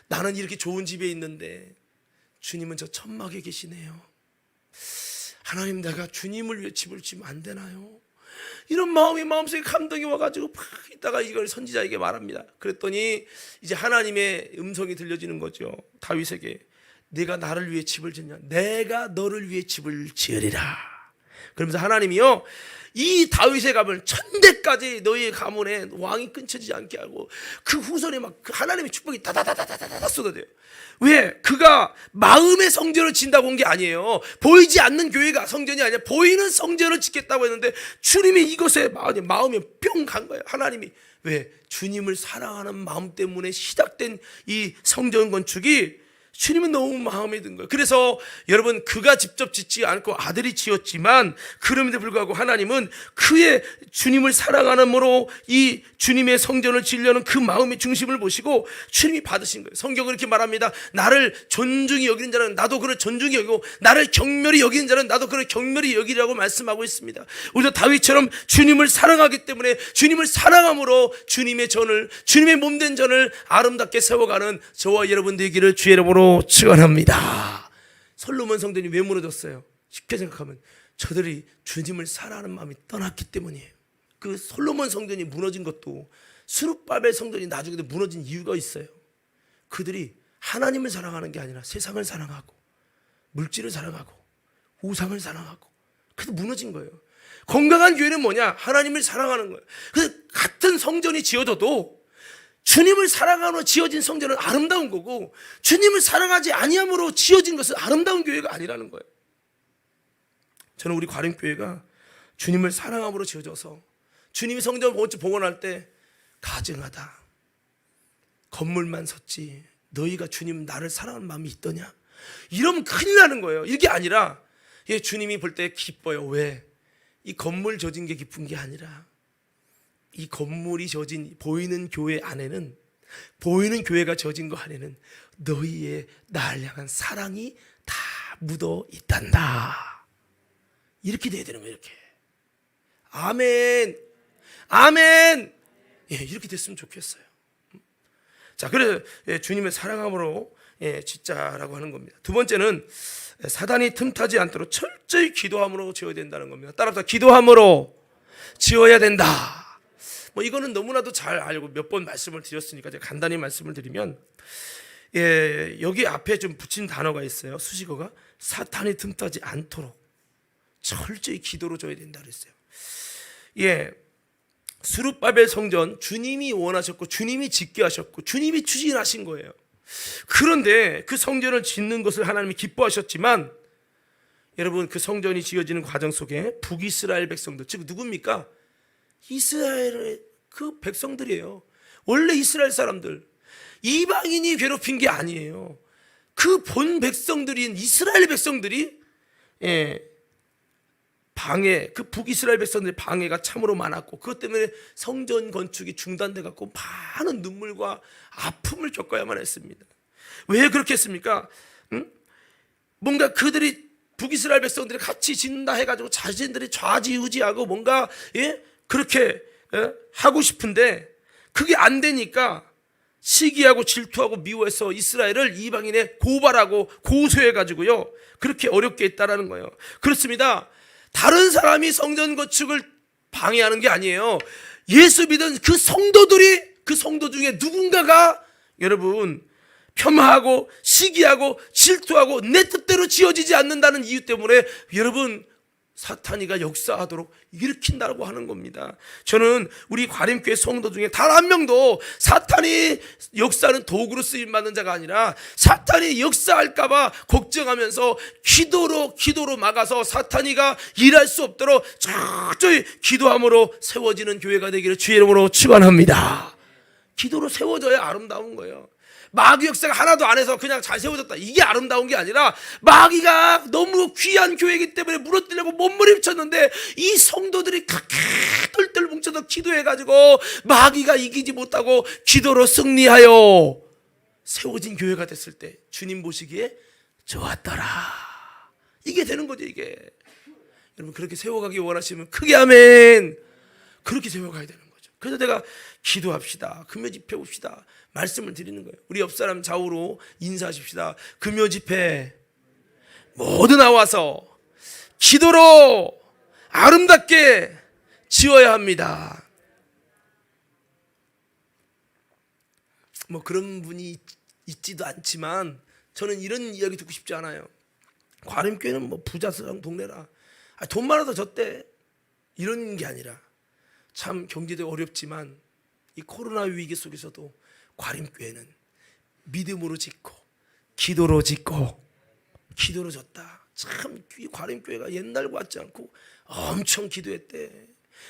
나는 이렇게 좋은 집에 있는데 주님은 저 천막에 계시네요. 하나님, 내가 주님을 위해 집을 지으면 안 되나요? 이런 마음이 마음속에 감동이 와가지고 이따가 이걸 선지자에게 말합니다. 그랬더니 이제 하나님의 음성이 들려지는 거죠. 다윗에게 네가 나를 위해 집을 짓냐? 내가 너를 위해 집을 지으리라. 그러면서 하나님이요 이 다윗의 가문 1000대까지 너희의 가문에 왕이 끊쳐지지 않게 하고, 그 후손에 막 하나님의 축복이 다다다다다다 쏟아져요. 왜? 그가 마음의 성전을 짓는다고 온 게 아니에요. 보이지 않는 교회가 성전이 아니라 보이는 성전을 짓겠다고 했는데 주님이 이것에 마음이 뿅 간 거예요. 하나님이. 왜? 주님을 사랑하는 마음 때문에 시작된 이 성전 건축이 주님은 너무 마음에 든 거예요. 그래서 여러분, 그가 직접 짓지 않고 아들이 지었지만 그럼에도 불구하고 하나님은 그의 주님을 사랑하는으로 이 주님의 성전을 지으려는 그 마음의 중심을 보시고 주님이 받으신 거예요. 성경은 이렇게 말합니다. 나를 존중히 여기는 자는 나도 그를 존중히 여기고 나를 경멸히 여기는 자는 나도 그를 경멸히 여기라고 말씀하고 있습니다. 우리도 다윗처럼 주님을 사랑하기 때문에 주님을 사랑함으로 주님의 전을, 주님의 몸된 전을 아름답게 세워가는 저와 여러분 되기를 주의 이름으로 축원합니다. 솔로몬 성전이 왜 무너졌어요? 쉽게 생각하면 저들이 주님을 사랑하는 마음이 떠났기 때문이에요. 그 솔로몬 성전이 무너진 것도 스룹바벨 성전이 나중에 무너진 이유가 있어요. 그들이 하나님을 사랑하는 게 아니라 세상을 사랑하고 물질을 사랑하고 우상을 사랑하고 그래서 무너진 거예요. 건강한 교회는 뭐냐? 하나님을 사랑하는 거예요. 그래서 같은 성전이 지어져도 주님을 사랑함으로 지어진 성전은 아름다운 거고 주님을 사랑하지 아니함으로 지어진 것은 아름다운 교회가 아니라는 거예요. 저는 우리 과림교회가 주님을 사랑함으로 지어져서 주님이 성전을 봉헌할 때 가증하다, 건물만 섰지 너희가 주님 나를 사랑하는 마음이 있더냐? 이러면 큰일 나는 거예요. 이게 아니라 주님이 볼 때 기뻐요. 왜? 이 건물 져진 게 기쁜 게 아니라 이 건물이 져진 보이는 교회 안에는, 보이는 교회가 져진 거 안에는 너희의 나를 향한 사랑이 다 묻어 있단다. 이렇게 돼야 되는 거예요. 이렇게. 아멘, 아멘. 이렇게 됐으면 좋겠어요. 자, 그래서 주님의 사랑함으로 짓자라고 하는 겁니다. 두 번째는 사단이 틈타지 않도록 철저히 기도함으로 지어야 된다는 겁니다. 따라서 기도함으로 지어야 된다. 이거는 너무나도 잘 알고 몇 번 말씀을 드렸으니까 제가 간단히 말씀을 드리면, 여기 앞에 좀 붙인 단어가 있어요. 수식어가 사탄이 틈타지 않도록 철저히 기도로 줘야 된다 그랬어요. 스룹바벨 성전 주님이 원하셨고 주님이 짓게 하셨고 주님이 추진하신 거예요. 그런데 그 성전을 짓는 것을 하나님이 기뻐하셨지만 여러분, 그 성전이 지어지는 과정 속에 북이스라엘 백성들, 즉 누굽니까? 이스라엘의 그 백성들이에요. 원래 이스라엘 사람들, 이방인이 괴롭힌 게 아니에요. 그 본 백성들인 이스라엘 백성들이 방해, 그 북이스라엘 백성들의 방해가 참으로 많았고 그것 때문에 성전 건축이 중단돼 갖고 많은 눈물과 아픔을 겪어야만 했습니다. 왜 그렇게 했습니까? 뭔가 그들이 북이스라엘 백성들이 같이 짓는다 해가지고 자신들이 좌지우지하고 뭔가 그렇게 하고 싶은데 그게 안 되니까 시기하고 질투하고 미워해서 이스라엘을 이방인에 고발하고 고소해가지고요 그렇게 어렵게 했다라는 거예요. 그렇습니다. 다른 사람이 성전 건축을 방해하는 게 아니에요. 예수 믿은 그 성도들이, 그 성도 중에 누군가가 여러분 폄하하고 시기하고 질투하고 내 뜻대로 지어지지 않는다는 이유 때문에 여러분 사탄이가 역사하도록 일으킨다고 하는 겁니다. 저는 우리 과림교회 성도 중에 단 한 명도 사탄이 역사하는 도구로 쓰임받는 자가 아니라 사탄이 역사할까봐 걱정하면서 기도로 막아서 사탄이가 일할 수 없도록 철저히 기도함으로 세워지는 교회가 되기를 주의 이름으로 축원합니다. 기도로 세워져야 아름다운 거예요. 마귀 역사가 하나도 안 해서 그냥 잘 세워졌다, 이게 아름다운 게 아니라 마귀가 너무 귀한 교회이기 때문에 무너뜨리려고 몸부림쳤는데 이 성도들이 똘똘 뭉쳐서 기도해가지고 마귀가 이기지 못하고 기도로 승리하여 세워진 교회가 됐을 때 주님 보시기에 좋았더라. 이게 되는 거죠. 이게 여러분 그렇게 세워가기 원하시면 크게 아멘. 그렇게 세워가야 되는 거죠. 그래서 내가 기도합시다, 금요 집회 옵시다 말씀을 드리는 거예요. 우리 옆 사람 좌우로 인사하십시다. 금요 집회 모두 나와서 기도로 아름답게 지어야 합니다. 그런 분이 있지도 않지만 저는 이런 이야기 듣고 싶지 않아요. 과림교회는 부자스러운 동네라, 돈 많아서 졌대, 이런 게 아니라 참 경제도 어렵지만 이 코로나 위기 속에서도 과림교회는 믿음으로 짓고 기도로 짓고 기도로 졌다. 참 과림교회가 옛날 같지 않고 엄청 기도했대.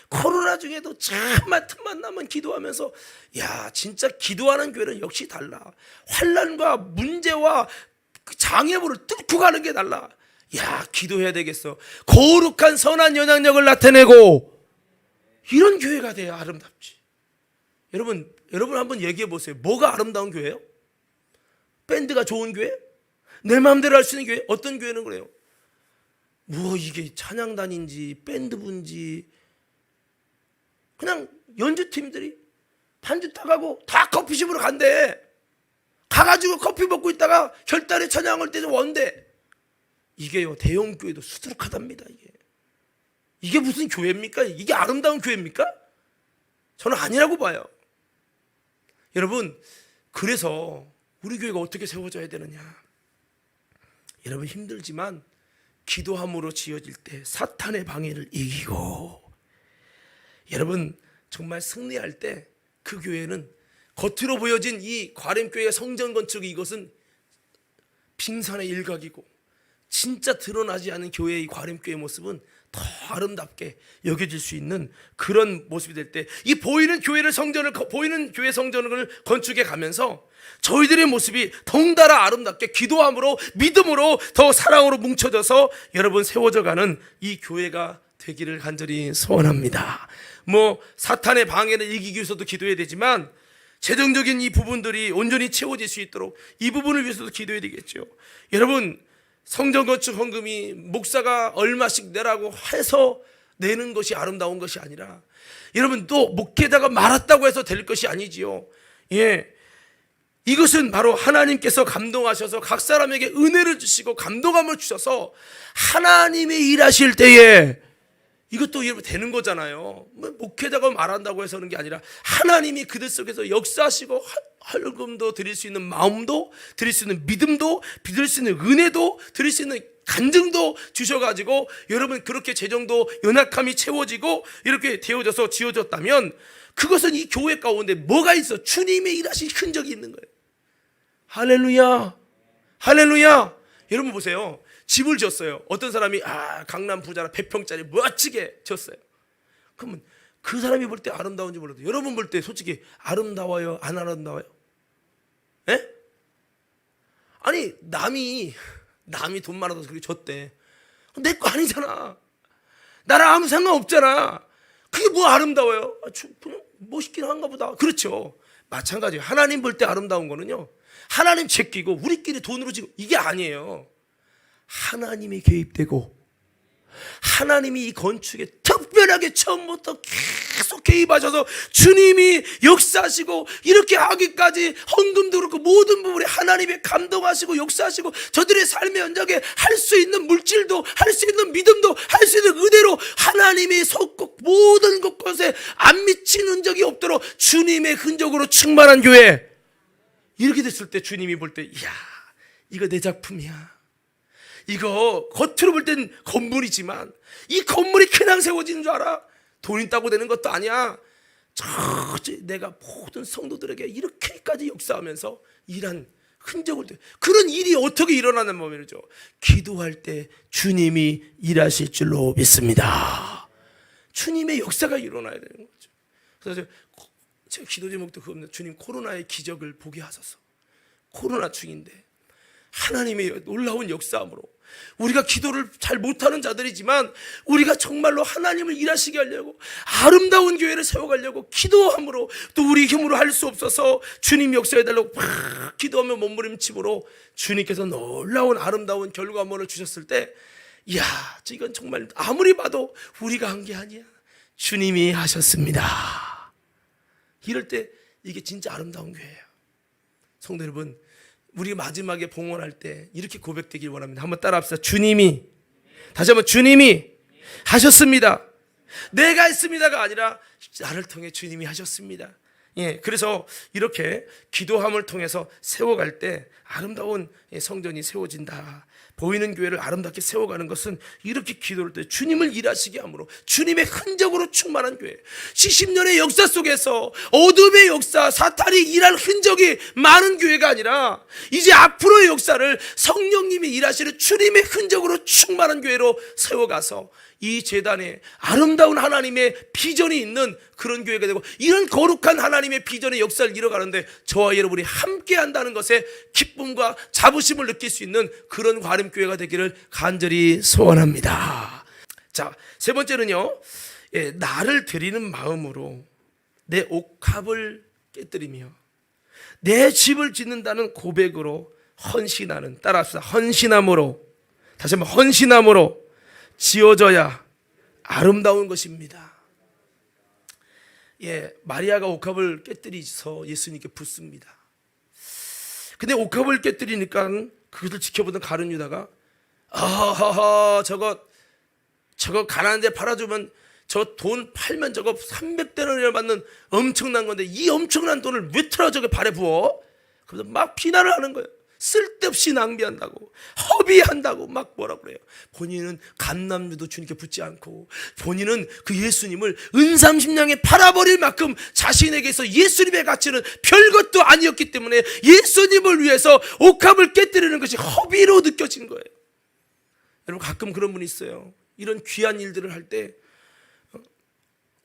코로나 중에도 정말 틈만 나면 기도하면서, 야 진짜 기도하는 교회는 역시 달라. 환난과 문제와 그 장애물을 뚫고 가는 게 달라. 야, 기도해야 되겠어. 거룩한 선한 영향력을 나타내고 이런 교회가 돼야 아름답지. 여러분 한번 얘기해 보세요. 뭐가 아름다운 교회예요? 밴드가 좋은 교회? 내 마음대로 할 수 있는 교회? 어떤 교회는 그래요? 뭐 이게 찬양단인지 밴드부인지 그냥 연주팀들이 반주 따가고 다 커피숍으로 간대. 가가지고 커피 먹고 있다가 결단에 찬양할 때도 원대. 이게요, 대형 교회도 수두룩하답니다. 이게 무슨 교회입니까? 이게 아름다운 교회입니까? 저는 아니라고 봐요. 여러분, 그래서 우리 교회가 어떻게 세워져야 되느냐? 여러분, 힘들지만 기도함으로 지어질 때 사탄의 방해를 이기고, 여러분 정말 승리할 때 그 교회는 겉으로 보여진 이 과렘교회의 성전 건축, 이것은 빙산의 일각이고 진짜 드러나지 않은 교회의 과렘교회의 모습은 더 아름답게 여겨질 수 있는 그런 모습이 될 때, 이 보이는 교회 성전을 건축해 가면서 저희들의 모습이 덩달아 아름답게 기도함으로, 믿음으로, 더 사랑으로 뭉쳐져서 여러분 세워져 가는 이 교회가 되기를 간절히 소원합니다. 뭐 사탄의 방해를 이기기 위해서도 기도해야 되지만 재정적인 이 부분들이 온전히 채워질 수 있도록 이 부분을 위해서도 기도해야 되겠죠. 여러분, 성전 건축 헌금이 목사가 얼마씩 내라고 해서 내는 것이 아름다운 것이 아니라, 여러분 또 목회자가 말았다고 해서 될 것이 아니지요. 이것은 바로 하나님께서 감동하셔서 각 사람에게 은혜를 주시고 감동함을 주셔서 하나님이 일하실 때에 이것도 여러분 되는 거잖아요. 목회자가 말한다고 해서 하는 게 아니라 하나님이 그들 속에서 역사하시고 헌금도 드릴 수 있는 마음도, 드릴 수 있는 믿음도, 드릴 수 있는 은혜도, 드릴 수 있는 간증도 주셔가지고 여러분 그렇게 재정도 연약함이 채워지고 이렇게 되어져서 지어졌다면, 그것은 이 교회 가운데 뭐가 있어? 주님의 일하신 흔적이 있는 거예요. 할렐루야, 할렐루야. 여러분 보세요. 집을 지었어요. 어떤 사람이 강남 부자라 100평짜리 멋지게 지었어요. 그러면 그 사람이 볼 때 아름다운지 몰라도 여러분 볼 때 솔직히 아름다워요? 안 아름다워요? 예? 아니 남이 돈 많아서 그렇게 줬대. 내 거 아니잖아. 나랑 아무 상관없잖아. 그게 뭐 아름다워요? 그냥 멋있긴 한가 보다. 그렇죠. 마찬가지예요. 하나님 볼 때 아름다운 거는요, 하나님 제끼고 우리끼리 돈으로 지고 이게 아니에요. 하나님이 개입되고 하나님이 이 건축에 특별하게 처음부터 계속 개입하셔서 주님이 역사하시고 이렇게 하기까지 헌금도 그렇고 모든 부분에 하나님이 감동하시고 역사하시고 저들의 삶의 연장에 할 수 있는 물질도, 할 수 있는 믿음도, 할 수 있는 은혜로 하나님이 속국 모든 곳곳에 안 미치는 적이 없도록 주님의 흔적으로 충만한 교회, 이렇게 됐을 때 주님이 볼 때 이야, 이거 내 작품이야. 이거 겉으로 볼 땐 건물이지만 이 건물이 그냥 세워지는 줄 알아? 돈 있다고 되는 것도 아니야. 내가 모든 성도들에게 이렇게까지 역사하면서 일한 흔적을, 그런 일이 어떻게 일어나는 말이죠? 기도할 때 주님이 일하실 줄로 믿습니다. 주님의 역사가 일어나야 되는 거죠. 그래서 제가 기도 제목도 그겁니다. 주님, 코로나의 기적을 보게 하소서. 코로나 중인데 하나님의 놀라운 역사함으로 우리가 기도를 잘 못하는 자들이지만 우리가 정말로 하나님을 일하시게 하려고 아름다운 교회를 세워가려고 기도함으로, 또 우리 힘으로 할 수 없어서 주님 역사해달라고 막 기도하며 몸부림침으로 주님께서 놀라운 아름다운 결과물을 주셨을 때, 이야, 이건 정말 아무리 봐도 우리가 한 게 아니야, 주님이 하셨습니다. 이럴 때 이게 진짜 아름다운 교회예요. 성도 여러분, 우리 마지막에 봉헌할 때 이렇게 고백되길 원합니다. 한번 따라합시다. 주님이, 다시 한번, 주님이 하셨습니다. 내가 했습니다가 아니라 나를 통해 주님이 하셨습니다. 그래서 이렇게 기도함을 통해서 세워갈 때 아름다운 성전이 세워진다. 보이는 교회를 아름답게 세워가는 것은 이렇게 기도를 때 주님을 일하시게 함으로 주님의 흔적으로 충만한 교회, 70년의 역사 속에서 어둠의 역사, 사탄이 일할 흔적이 많은 교회가 아니라 이제 앞으로의 역사를 성령님이 일하시는 주님의 흔적으로 충만한 교회로 세워가서 이 제단에 아름다운 하나님의 비전이 있는 그런 교회가 되고, 이런 거룩한 하나님의 비전의 역사를 이뤄가는데 저와 여러분이 함께 한다는 것에 기쁨과 자부심을 느낄 수 있는 그런 관음교회가 되기를 간절히 소원합니다. 자, 세 번째는요, 나를 드리는 마음으로 내 옥합을 깨뜨리며 내 집을 짓는다는 고백으로 헌신하는, 따라합시다. 헌신함으로, 다시 한번 헌신함으로 지어져야 아름다운 것입니다. 마리아가 옥합을 깨뜨리서 예수님께 붓습니다. 근데 옥합을 깨뜨리니까 그것을 지켜보던 가룟 유다가 아하하, 저거 가난한 데 팔아주면 저 돈 팔면 저거 300데나리를 받는 엄청난 건데 이 엄청난 돈을 왜 틀어 저게 발에 부어? 그래서 막 비난을 하는 거예요. 쓸데없이 낭비한다고, 허비한다고 막 뭐라 그래요. 본인은 감남유도 주님께 붙지 않고, 본인은 그 예수님을 은삼십냥에 팔아버릴 만큼 자신에게서 예수님의 가치는 별것도 아니었기 때문에 예수님을 위해서 옥합을 깨뜨리는 것이 허비로 느껴진 거예요. 여러분, 가끔 그런 분이 있어요. 이런 귀한 일들을 할 때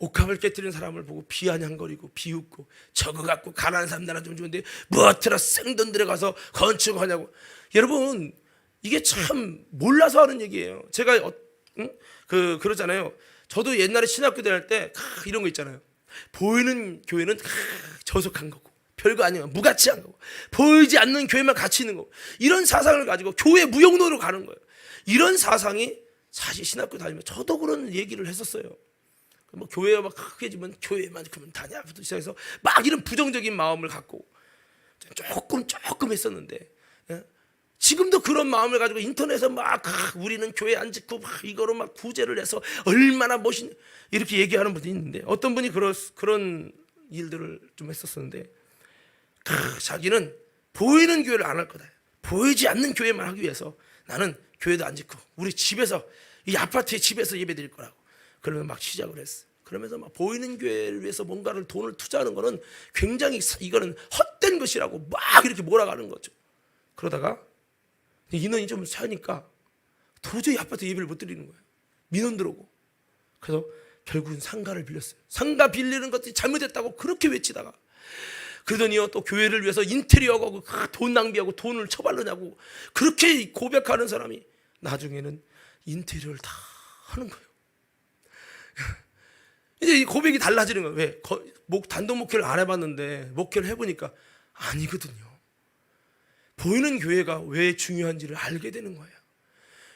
옥합을 깨뜨리는 사람을 보고 비아냥거리고 비웃고, 저거 갖고 가난한 사람 나라 좀 주는데 무엇으로 생돈 들어가서 건축하냐고. 여러분, 이게 참 몰라서 하는 얘기예요. 제가 그러잖아요. 저도 옛날에 신학교 다닐 때 이런 거 있잖아요. 보이는 교회는 저속한 거고, 별거 아니에요. 무가치한 거고, 보이지 않는 교회만 가치 있는 거고, 이런 사상을 가지고 교회 무용론으로 가는 거예요. 이런 사상이 사실 신학교 다니면 저도 그런 얘기를 했었어요. 뭐 교회가 막 크게 지면 교회만큼은 다냐부터 시작해서 막 이런 부정적인 마음을 갖고 조금 했었는데, 지금도 그런 마음을 가지고 인터넷에서 막 우리는 교회 안 짓고 막 이거로 막 부제를 해서 얼마나 멋있는 이렇게 얘기하는 분이 있는데, 어떤 분이 그런 일들을 좀 했었었는데, 자기는 보이는 교회를 안 할 거다, 보이지 않는 교회만 하기 위해서 나는 교회도 안 짓고 우리 집에서, 이 아파트의 집에서 예배 드릴 거라고. 그러면 막 시작을 했어. 그러면서 막 보이는 교회를 위해서 뭔가를 돈을 투자하는 거는 굉장히, 이거는 헛된 것이라고 막 이렇게 몰아가는 거죠. 그러다가 인원이 좀 차니까 도저히 아파트 예배를 못 드리는 거예요. 민원 들어오고. 그래서 결국은 상가를 빌렸어요. 상가 빌리는 것이 잘못했다고 그렇게 외치다가, 그러더니요, 또 교회를 위해서 인테리어하고 돈 낭비하고 돈을 처발르냐고 그렇게 고백하는 사람이 나중에는 인테리어를 다 하는 거예요. 이제 이 고백이 달라지는 거예요. 왜? 단독 목회를 안 해봤는데 목회를 해보니까 아니거든요. 보이는 교회가 왜 중요한지를 알게 되는 거예요.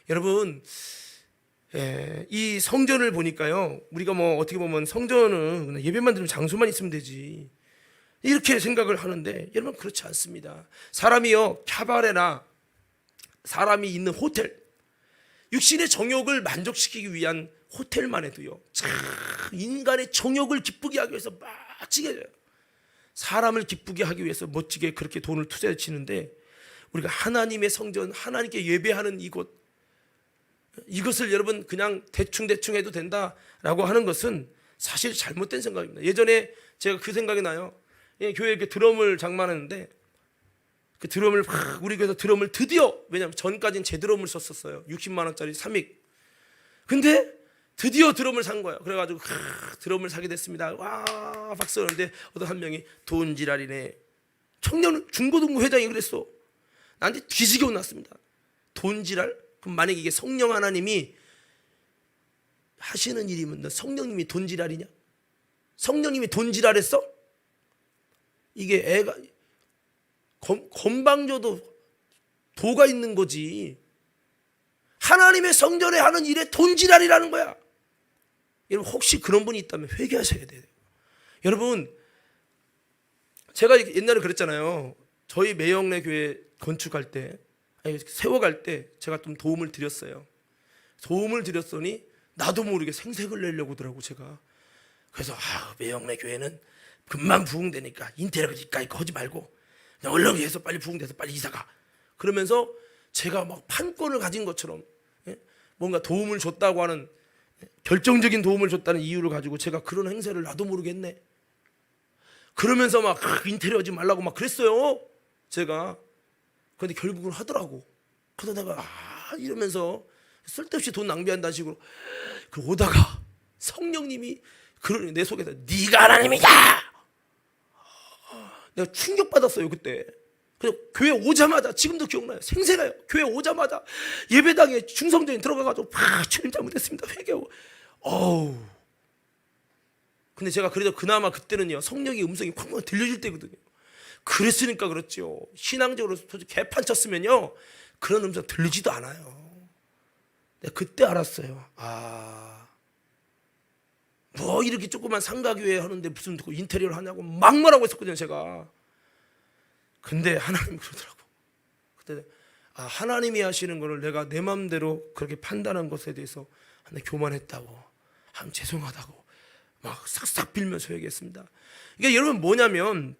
여러분, 이 성전을 보니까요, 우리가 뭐 어떻게 보면 성전은 그냥 예배만 드리면 장소만 있으면 되지, 이렇게 생각을 하는데, 여러분 그렇지 않습니다. 사람이요, 캬바레나 사람이 있는 호텔, 육신의 정욕을 만족시키기 위한 호텔만 해도요, 인간의 정욕을 기쁘게 하기 위해서 멋지게 해요. 사람을 기쁘게 하기 위해서 멋지게 그렇게 돈을 투자해 치는데, 우리가 하나님의 성전, 하나님께 예배하는 이것을 여러분 그냥 대충 해도 된다라고 하는 것은 사실 잘못된 생각입니다. 예전에 제가 그 생각이 나요. 교회에 이렇게 드럼을 장만했는데, 그 드럼을 우리 교회에서 드럼을 드디어, 왜냐하면 전까지는 제 드럼을 썼었어요. 60만 원짜리 3믹. 근데 드디어 드럼을 산 거예요. 그래가지고 드럼을 사게 됐습니다. 와, 박수. 하는데 어떤 한 명이 돈지랄이네. 청년 중고등부 회장이 그랬어. 나한테 뒤지게 혼났습니다. 돈지랄? 그럼 만약에 이게 성령 하나님이 하시는 일이면 너 성령님이 돈지랄이냐? 성령님이 돈지랄했어? 이게 애가 건방져도 도가 있는 거지. 하나님의 성전에 하는 일에 돈지랄이라는 거야. 여러분, 혹시 그런 분이 있다면 회개하셔야 돼요. 여러분, 제가 옛날에 그랬잖아요. 저희 매형네 교회 건축할 때, 세워갈 때 제가 좀 도움을 드렸어요. 도움을 드렸더니 나도 모르게 생색을 내려고 하더라고, 제가. 그래서 매형네 교회는 금방 부흥되니까 인테리어까지 하지 말고 그냥 얼른 해서 빨리 부흥돼서 빨리 이사가. 그러면서 제가 막 판권을 가진 것처럼, 뭔가 도움을 줬다고 하는, 결정적인 도움을 줬다는 이유를 가지고 제가 그런 행세를 나도 모르게 했네. 그러면서 막 인테리어 하지 말라고 막 그랬어요, 제가. 그런데 결국은 하더라고. 그래서 내가 이러면서 쓸데없이 돈 낭비한다는 식으로 오다가 성령님이 그러니 내 속에서 네가 하나님이다. 내가 충격받았어요 그때. 그래서 교회 오자마자, 지금도 기억나요, 생생해요. 교회 오자마자 예배당에 중성전이 들어가가지고 주님 잘못했습니다 회개하고. 근데 제가 그래도 그나마 그때는요, 성령의 음성이 쾅쾅 들려질 때거든요. 그랬으니까 그렇죠. 신앙적으로 솔직히 개판 쳤으면요 그런 음성 들리지도 않아요. 내가 그때 알았어요. 뭐 이렇게 조그만 상가교회 하는데 무슨 인테리어를 하냐고 막말하고 있었거든요 제가. 근데 하나님 그러더라고. 그때 하나님이 하시는 거를 내가 내 마음대로 그렇게 판단한 것에 대해서 교만했다고, 죄송하다고 막 싹싹 빌면서 얘기했습니다. 이게 여러분 뭐냐면,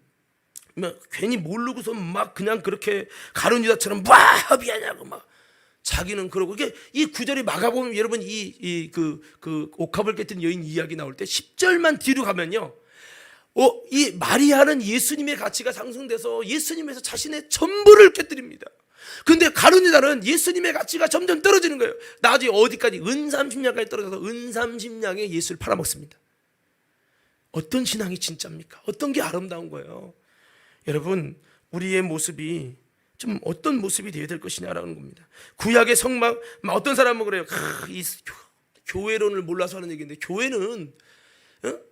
괜히 모르고서 막 그냥 그렇게 가룟 유다처럼 막 미안하고 막 자기는 그러고. 이게 이 구절이 막아보면 여러분 그 옥합을 깨뜨린 여인 이야기 나올 때 10절만 뒤로 가면요, 이 마리아는 예수님의 가치가 상승돼서 예수님에서 자신의 전부를 깨뜨립니다. 근데 가룟 유다는 예수님의 가치가 점점 떨어지는 거예요. 나중에 어디까지, 은삼십냥까지 떨어져서 은삼십냥에 예수를 팔아먹습니다. 어떤 신앙이 진짜입니까? 어떤 게 아름다운 거예요? 여러분, 우리의 모습이 좀 어떤 모습이 되어야 될 것이냐라는 겁니다. 구약의 성막, 어떤 사람은 그래요. 이 교회론을 몰라서 하는 얘기인데, 교회는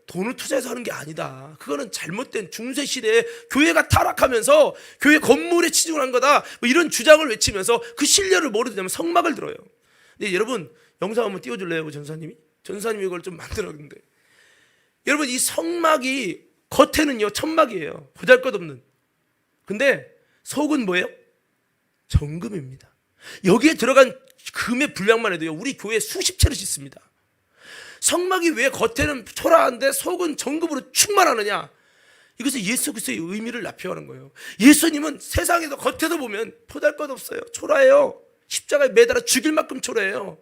돈을 투자해서 하는 게 아니다. 그거는 잘못된, 중세 시대에 교회가 타락하면서 교회 건물에 치중을 한 거다, 뭐 이런 주장을 외치면서 그 신뢰를 뭐로 드냐면 성막을 들어요. 근데 여러분, 영상 한번 띄워줄래요, 전사님이? 전사님이 이걸 좀 만들었는데, 여러분 이 성막이 겉에는요 천막이에요, 보잘것없는. 근데 속은 뭐예요? 정금입니다. 여기에 들어간 금의 분량만 해도요 우리 교회 수십 채를 싣습니다. 성막이 왜 겉에는 초라한데 속은 정금으로 충만하느냐? 이것은 예수 그리스도의 의미를 납표하는 거예요. 예수님은 세상에서 겉에서 보면 보잘것없어요, 초라해요, 십자가에 매달아 죽일 만큼 초라해요.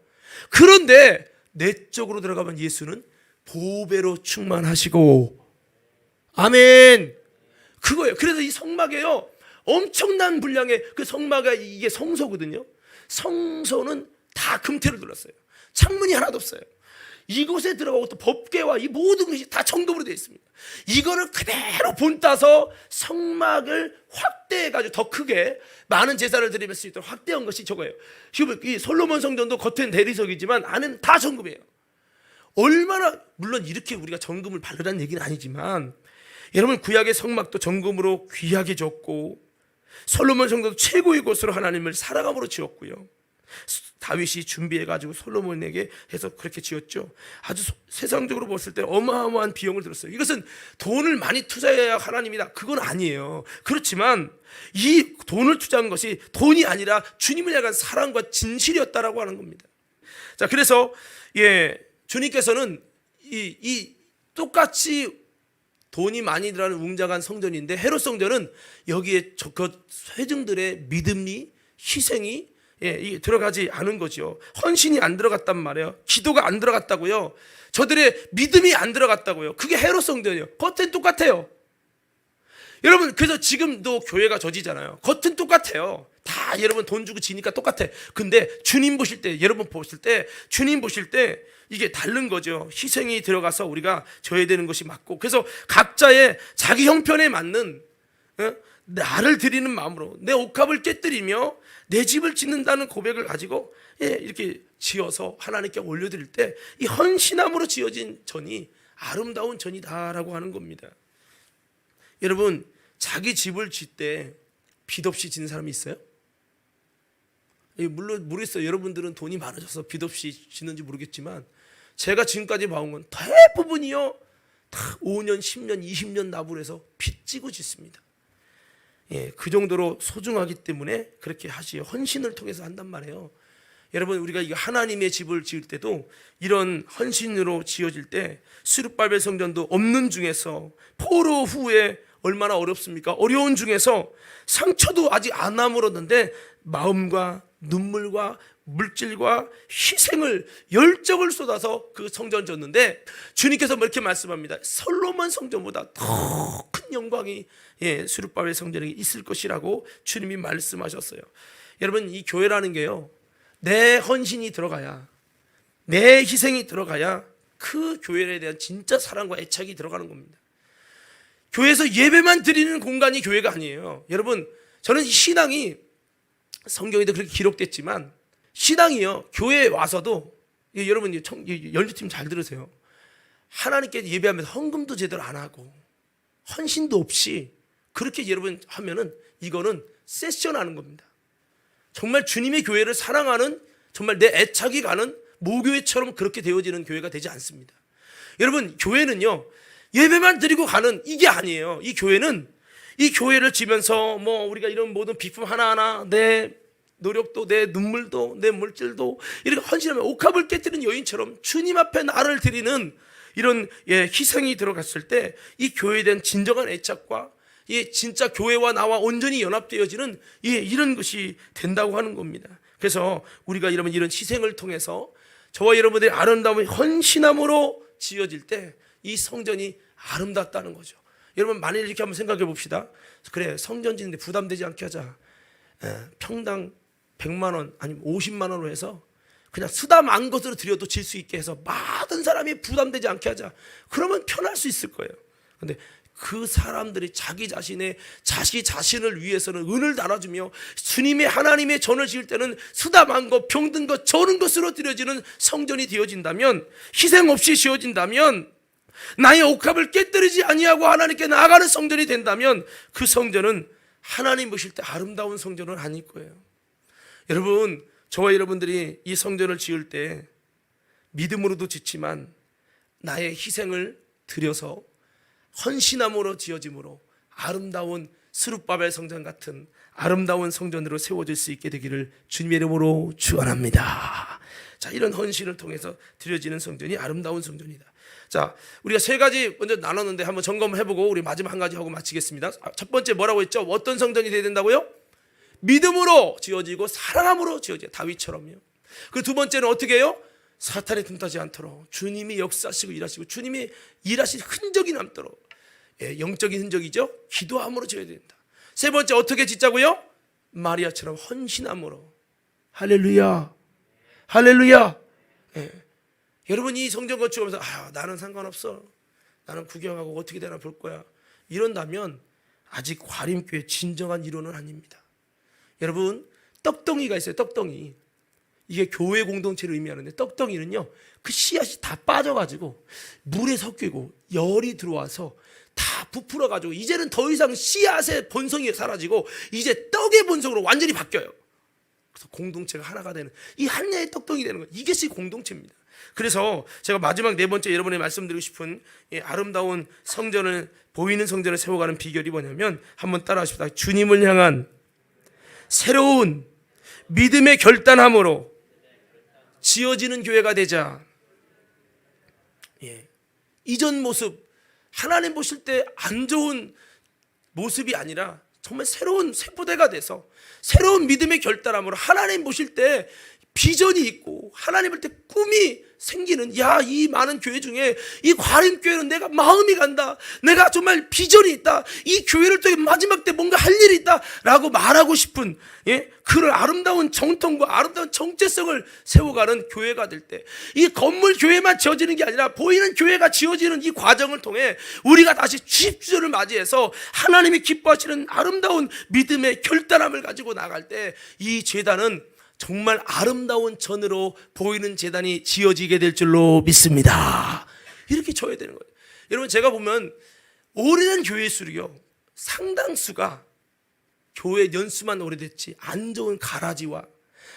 그런데 내적으로 들어가면 예수는 보배로 충만하시고, 아멘, 그거예요. 그래서 이 성막에요 엄청난 분량의 그 성막이, 이게 성소거든요. 성소는 다 금태를 둘렀어요. 창문이 하나도 없어요. 이곳에 들어가고 또 법궤와 이 모든 것이 다 정금으로 되어 있습니다. 이거를 그대로 본따서 성막을 확대해가지고 더 크게 많은 제사를 드릴 수 있도록 확대한 것이 저거예요. 지금 이 솔로몬 성전도 겉엔 대리석이지만 안은 다 정금이에요. 얼마나, 물론 이렇게 우리가 정금을 바르라는 얘기는 아니지만, 여러분 구약의 성막도 정금으로 귀하게 지었고, 솔로몬 성전도 최고의 곳으로 하나님을 살아감으로 지었고요. 다윗이 준비해가지고 솔로몬에게 해서 그렇게 지었죠. 아주 세상적으로 봤을 때 어마어마한 비용을 들었어요. 이것은 돈을 많이 투자해야 하나님이다, 그건 아니에요. 그렇지만 이 돈을 투자한 것이 돈이 아니라 주님을 향한 사랑과 진실이었다라고 하는 겁니다. 자, 그래서 주님께서는 이 똑같이 돈이 많이 들어가는 웅장한 성전인데, 헤롯 성전은 여기에 그 회중들의 믿음이, 희생이 들어가지 않은 거죠. 헌신이 안 들어갔단 말이에요. 기도가 안 들어갔다고요. 저들의 믿음이 안 들어갔다고요. 그게 헤롯 성전이에요. 겉은 똑같아요. 여러분, 그래서 지금도 교회가 저지잖아요. 겉은 똑같아요. 다 여러분 돈 주고 지니까 똑같아. 근데 주님 보실 때, 여러분 보실 때, 주님 보실 때 이게 다른 거죠. 희생이 들어가서 우리가 져야 되는 것이 맞고, 그래서 각자의 자기 형편에 맞는 나를 드리는 마음으로 내 옥합을 깨뜨리며 내 집을 짓는다는 고백을 가지고 이렇게 지어서 하나님께 올려드릴 때, 이 헌신함으로 지어진 전이 아름다운 전이다라고 하는 겁니다. 여러분, 자기 집을 짓 때 빚 없이 짓는 사람이 있어요? 물론 모르겠어요. 여러분들은 돈이 많아져서 빚 없이 짓는지 모르겠지만, 제가 지금까지 봐온 건 대부분이요 다 5년, 10년, 20년 납을 해서 빚 지고 짓습니다. 그 정도로 소중하기 때문에 그렇게 하지요. 헌신을 통해서 한단 말이에요. 여러분, 우리가 이 하나님의 집을 지을 때도 이런 헌신으로 지어질 때, 스룹바벨 성전도 없는 중에서, 포로 후에 얼마나 어렵습니까? 어려운 중에서 상처도 아직 안 아물었는데 마음과 눈물과 물질과 희생을 열정을 쏟아서 그 성전을 졌는데 주님께서 뭐 이렇게 말씀합니다. 솔로몬 성전보다 더 큰 영광이 스룹바벨 성전에 있을 것이라고 주님이 말씀하셨어요. 여러분, 이 교회라는 게요, 내 헌신이 들어가야, 내 희생이 들어가야 그 교회에 대한 진짜 사랑과 애착이 들어가는 겁니다. 교회에서 예배만 드리는 공간이 교회가 아니에요. 여러분, 저는 신앙이, 성경에도 그렇게 기록됐지만 신앙이요, 교회에 와서도, 여러분 연주팀 잘 들으세요. 하나님께 예배하면서 헌금도 제대로 안 하고 헌신도 없이 그렇게 여러분 하면은 이거는 세션하는 겁니다. 정말 주님의 교회를 사랑하는, 정말 내 애착이 가는 모교회처럼 그렇게 되어지는 교회가 되지 않습니다. 여러분, 교회는요, 예배만 드리고 가는 이게 아니에요. 이 교회는, 이 교회를 지면서 뭐 우리가 이런 모든 비품 하나하나, 내 노력도, 내 눈물도, 내 물질도 이렇게 헌신하면 옥합을 깨뜨리는 여인처럼 주님 앞에 나를 드리는 이런 희생이 들어갔을 때 이 교회에 대한 진정한 애착과 진짜 교회와 나와 온전히 연합되어지는 이런 것이 된다고 하는 겁니다. 그래서 우리가 이런 희생을 통해서 저와 여러분들의 아름다운 헌신함으로 지어질 때 이 성전이 아름답다는 거죠. 여러분, 만일 이렇게 한번 생각해 봅시다. 그래, 성전 짓는데 부담되지 않게 하자. 평당 100만 원 아니면 50만 원으로 해서 그냥 수다 만 것으로 드려도 질 수 있게 해서 많은 사람이 부담되지 않게 하자. 그러면 편할 수 있을 거예요. 근데 그 사람들이 자기 자신을 위해서는 은을 달아주며 주님의 하나님의 전을 지을 때는 수다 많고 병든 것 저는 것으로 드려지는 성전이 되어진다면, 희생 없이 지어진다면, 나의 옥합을 깨뜨리지 아니하고 하나님께 나아가는 성전이 된다면 그 성전은 하나님 보실 때 아름다운 성전은 아닐 거예요. 여러분, 저와 여러분들이 이 성전을 지을 때 믿음으로도 짓지만 나의 희생을 드려서 헌신함으로 지어짐으로 아름다운 스룹바벨 성전 같은 아름다운 성전으로 세워질 수 있게 되기를 주님의 이름으로 축원합니다. 자, 이런 헌신을 통해서 드려지는 성전이 아름다운 성전이다. 자, 우리가 세 가지 먼저 나눴는데 한번 점검을 해보고 우리 마지막 한 가지 하고 마치겠습니다. 첫 번째 뭐라고 했죠? 어떤 성전이 되어야 된다고요? 믿음으로 지어지고 사랑함으로 지어져요. 다윗처럼요. 그 두 번째는 어떻게 해요? 사탄이 틈타지 않도록 주님이 역사하시고 일하시고 주님이 일하신 흔적이 남도록, 영적인 흔적이죠. 기도함으로 지어야 된다. 세 번째 어떻게 짓자고요? 마리아처럼 헌신함으로. 할렐루야, 할렐루야. 여러분, 이 성전 건축하면서 나는 상관없어, 나는 구경하고 어떻게 되나 볼 거야, 이런다면 아직 과림교회 진정한 이론은 아닙니다. 여러분, 떡덩이가 있어요. 떡덩이. 이게 교회 공동체를 의미하는데, 떡덩이는요, 그 씨앗이 다 빠져가지고 물에 섞이고 열이 들어와서 다 부풀어가지고 이제는 더 이상 씨앗의 본성이 사라지고 이제 떡의 본성으로 완전히 바뀌어요. 그래서 공동체가 하나가 되는, 이 하나의 떡덩이 되는 거, 이것이 공동체입니다. 그래서 제가 마지막 네 번째 여러분에 말씀드리고 싶은 아름다운 성전을, 보이는 성전을 세워가는 비결이 뭐냐면, 한번 따라하십시다. 주님을 향한 새로운 믿음의 결단함으로 지어지는 교회가 되자. 이전 모습, 하나님 보실 때 안 좋은 모습이 아니라 정말 새로운 세포대가 돼서 새로운 믿음의 결단함으로 하나님 보실 때 비전이 있고 하나님 볼 때 꿈이 생기는, 이 많은 교회 중에 이 과림교회는 내가 마음이 간다, 내가 정말 비전이 있다, 이 교회를 통해 마지막 때 뭔가 할 일이 있다 라고 말하고 싶은, 그런 아름다운 정통과 아름다운 정체성을 세워가는 교회가 될 때, 이 건물 교회만 지어지는 게 아니라 보이는 교회가 지어지는 이 과정을 통해 우리가 다시 주십주를 맞이해서 하나님이 기뻐하시는 아름다운 믿음의 결단함을 가지고 나갈 때 이 제단은 정말 아름다운 전으로 보이는 제단이 지어지게 될 줄로 믿습니다. 이렇게 져야 되는 거예요. 여러분, 제가 보면 오래된 교회 수를요, 상당수가 교회 연수만 오래됐지 안 좋은 가라지와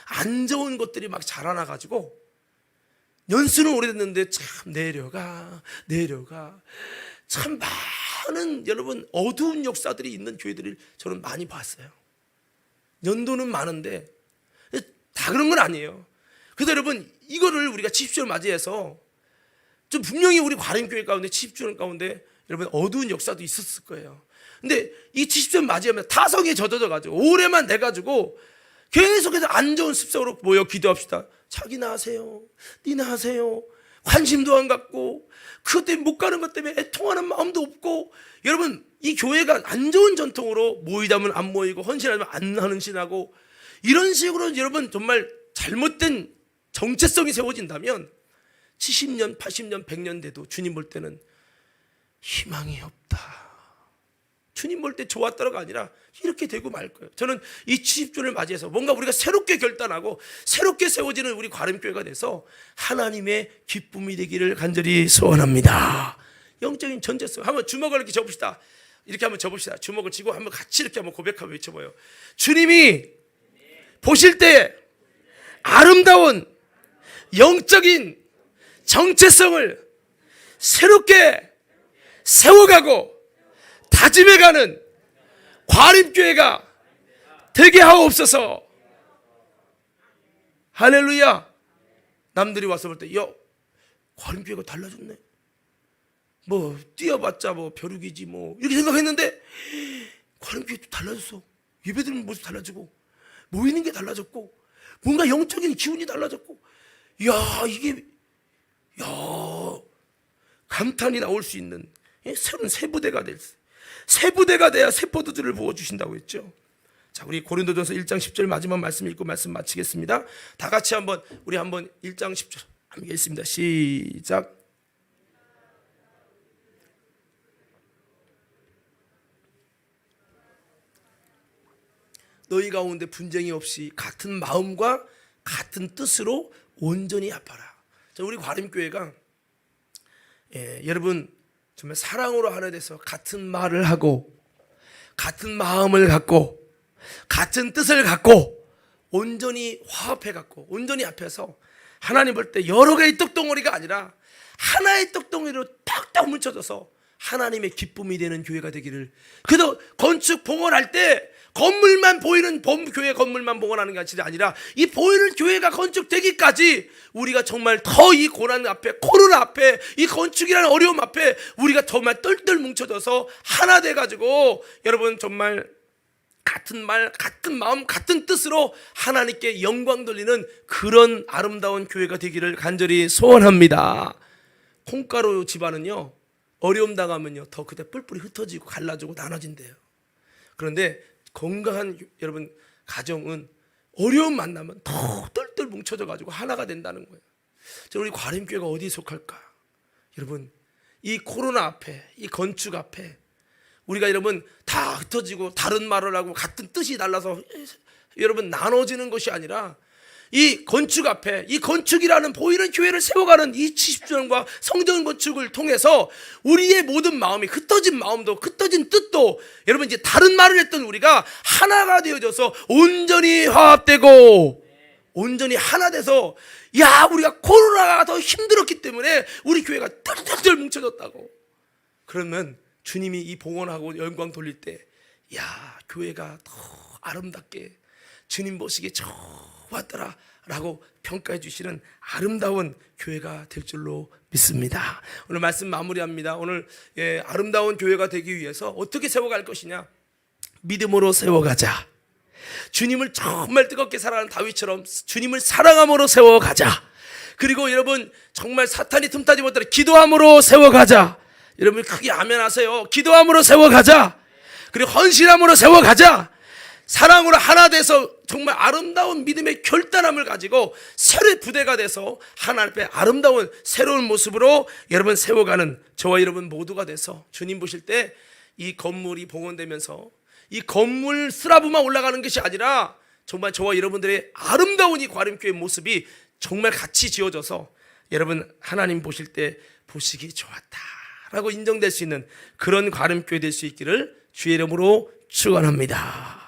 안 좋은 것들이 막 자라나가지고 연수는 오래됐는데 참 내려가 참 많은, 여러분, 어두운 역사들이 있는 교회들을 저는 많이 봤어요. 연도는 많은데 다 그런 건 아니에요. 그래서 여러분, 이거를 우리가 70주를 맞이해서 좀 분명히 우리 과림교회 가운데 70주년 가운데 여러분 어두운 역사도 있었을 거예요. 근데 이 70주년 맞이하면 타성에 젖어져 가지고 오래만 돼가지고 계속해서 안 좋은 습성으로 모여 기도합시다. 자기나 하세요, 니나 하세요. 관심도 안 갖고 그것 때문에 못 가는 것 때문에 애통하는 마음도 없고, 여러분 이 교회가 안 좋은 전통으로 모이다면 안 모이고 헌신하면 안 헌신하고, 이런 식으로 여러분 정말 잘못된 정체성이 세워진다면 70년, 80년, 100년 돼도 주님 볼 때는 희망이 없다. 주님 볼 때 좋았다가 아니라 이렇게 되고 말 거예요. 저는 이 70주를 맞이해서 뭔가 우리가 새롭게 결단하고 새롭게 세워지는 우리 과림교회가 돼서 하나님의 기쁨이 되기를 간절히 소원합니다. 영적인 전제성. 한번 주먹을 이렇게 접읍시다. 이렇게 한번 접읍시다. 주먹을 쥐고 한번 같이 이렇게 한번 고백하고 외쳐봐요. 주님이 보실 때 아름다운 영적인 정체성을 새롭게 세워가고 다짐해가는 과림교회가 되게 하옵소서. 할렐루야. 남들이 와서 볼 때, 야, 과림교회가 달라졌네. 뭐 뛰어봤자 뭐 벼룩이지 뭐 이렇게 생각했는데 과림교회도 달라졌어. 예배드리는 모습 달라지고 모이는 게 달라졌고 뭔가 영적인 기운이 달라졌고, 야 이게 감탄이 나올 수 있는 새로운 새 부대가 될 새 부대가 돼야 새 포도주를 부어주신다고 했죠. 자, 우리 고린도전서 1장 10절 마지막 말씀 읽고 말씀 마치겠습니다. 다 같이 우리 한번 1장 10절 함께 읽습니다. 시작. 너희 가운데 분쟁이 없이 같은 마음과 같은 뜻으로 온전히 합하라. 자, 우리 과림교회가 여러분 정말 사랑으로 하나 돼서 같은 말을 하고 같은 마음을 갖고 같은 뜻을 갖고 온전히 화합해 갖고 온전히 합해서 하나님 볼 때 여러 개의 떡덩어리가 아니라 하나의 떡덩어리로 탁탁 뭉쳐져서 하나님의 기쁨이 되는 교회가 되기를. 그래서 건축 봉헌할 때 건물만 보이는 교회 건물만 봉헌하는 게 아니라 이 보이는 교회가 건축되기까지 우리가 정말 더 이 고난 앞에, 코로나 앞에, 이 건축이라는 어려움 앞에 우리가 정말 똘똘 뭉쳐져서 하나 돼가지고 여러분 정말 같은 말, 같은 마음, 같은 뜻으로 하나님께 영광 돌리는 그런 아름다운 교회가 되기를 간절히 소원합니다. 콩가루 집안은요, 어려움 당하면요 더 그때 뿔뿔이 흩어지고 갈라지고 나눠진대요. 그런데 건강한 여러분 가정은 어려움 만나면 더 똘똘 뭉쳐져 가지고 하나가 된다는 거예요. 우리 과림교회가 어디에 속할까? 여러분 이 코로나 앞에, 이 건축 앞에 우리가 여러분 다 흩어지고 다른 말을 하고 같은 뜻이 달라서 여러분 나눠지는 것이 아니라 이 건축 앞에, 이 건축이라는 보이는 교회를 세워가는 이 70주년과 성전 건축을 통해서 우리의 모든 마음이, 흩어진 마음도 흩어진 뜻도 여러분 이제 다른 말을 했던 우리가 하나가 되어져서 온전히 화합되고 온전히 하나 돼서, 야 우리가 코로나가 더 힘들었기 때문에 우리 교회가 똘똘똘 뭉쳐졌다고. 그러면 주님이 이 봉헌하고 영광 돌릴 때, 야 교회가 더 아름답게 주님 보시기에 좋았더라 라고 평가해 주시는 아름다운 교회가 될 줄로 믿습니다. 오늘 말씀 마무리합니다. 오늘 아름다운 교회가 되기 위해서 어떻게 세워갈 것이냐? 믿음으로 세워가자. 주님을 정말 뜨겁게 사랑하는 다윗처럼 주님을 사랑함으로 세워가자. 그리고 여러분 정말 사탄이 틈타지 못하게 기도함으로 세워가자. 여러분 크게 아멘 하세요. 기도함으로 세워가자. 그리고 헌신함으로 세워가자. 사랑으로 하나 돼서 정말 아름다운 믿음의 결단함을 가지고 새로운 부대가 돼서 하나님 앞에 아름다운 새로운 모습으로 여러분 세워가는 저와 여러분 모두가 돼서 주님 보실 때 이 건물이 봉헌되면서 이 건물 슬라브만 올라가는 것이 아니라 정말 저와 여러분들의 아름다운 이 과림교회 모습이 정말 같이 지어져서 여러분 하나님 보실 때 보시기 좋았다라고 인정될 수 있는 그런 과림교회 될 수 있기를 주의 이름으로 축원합니다.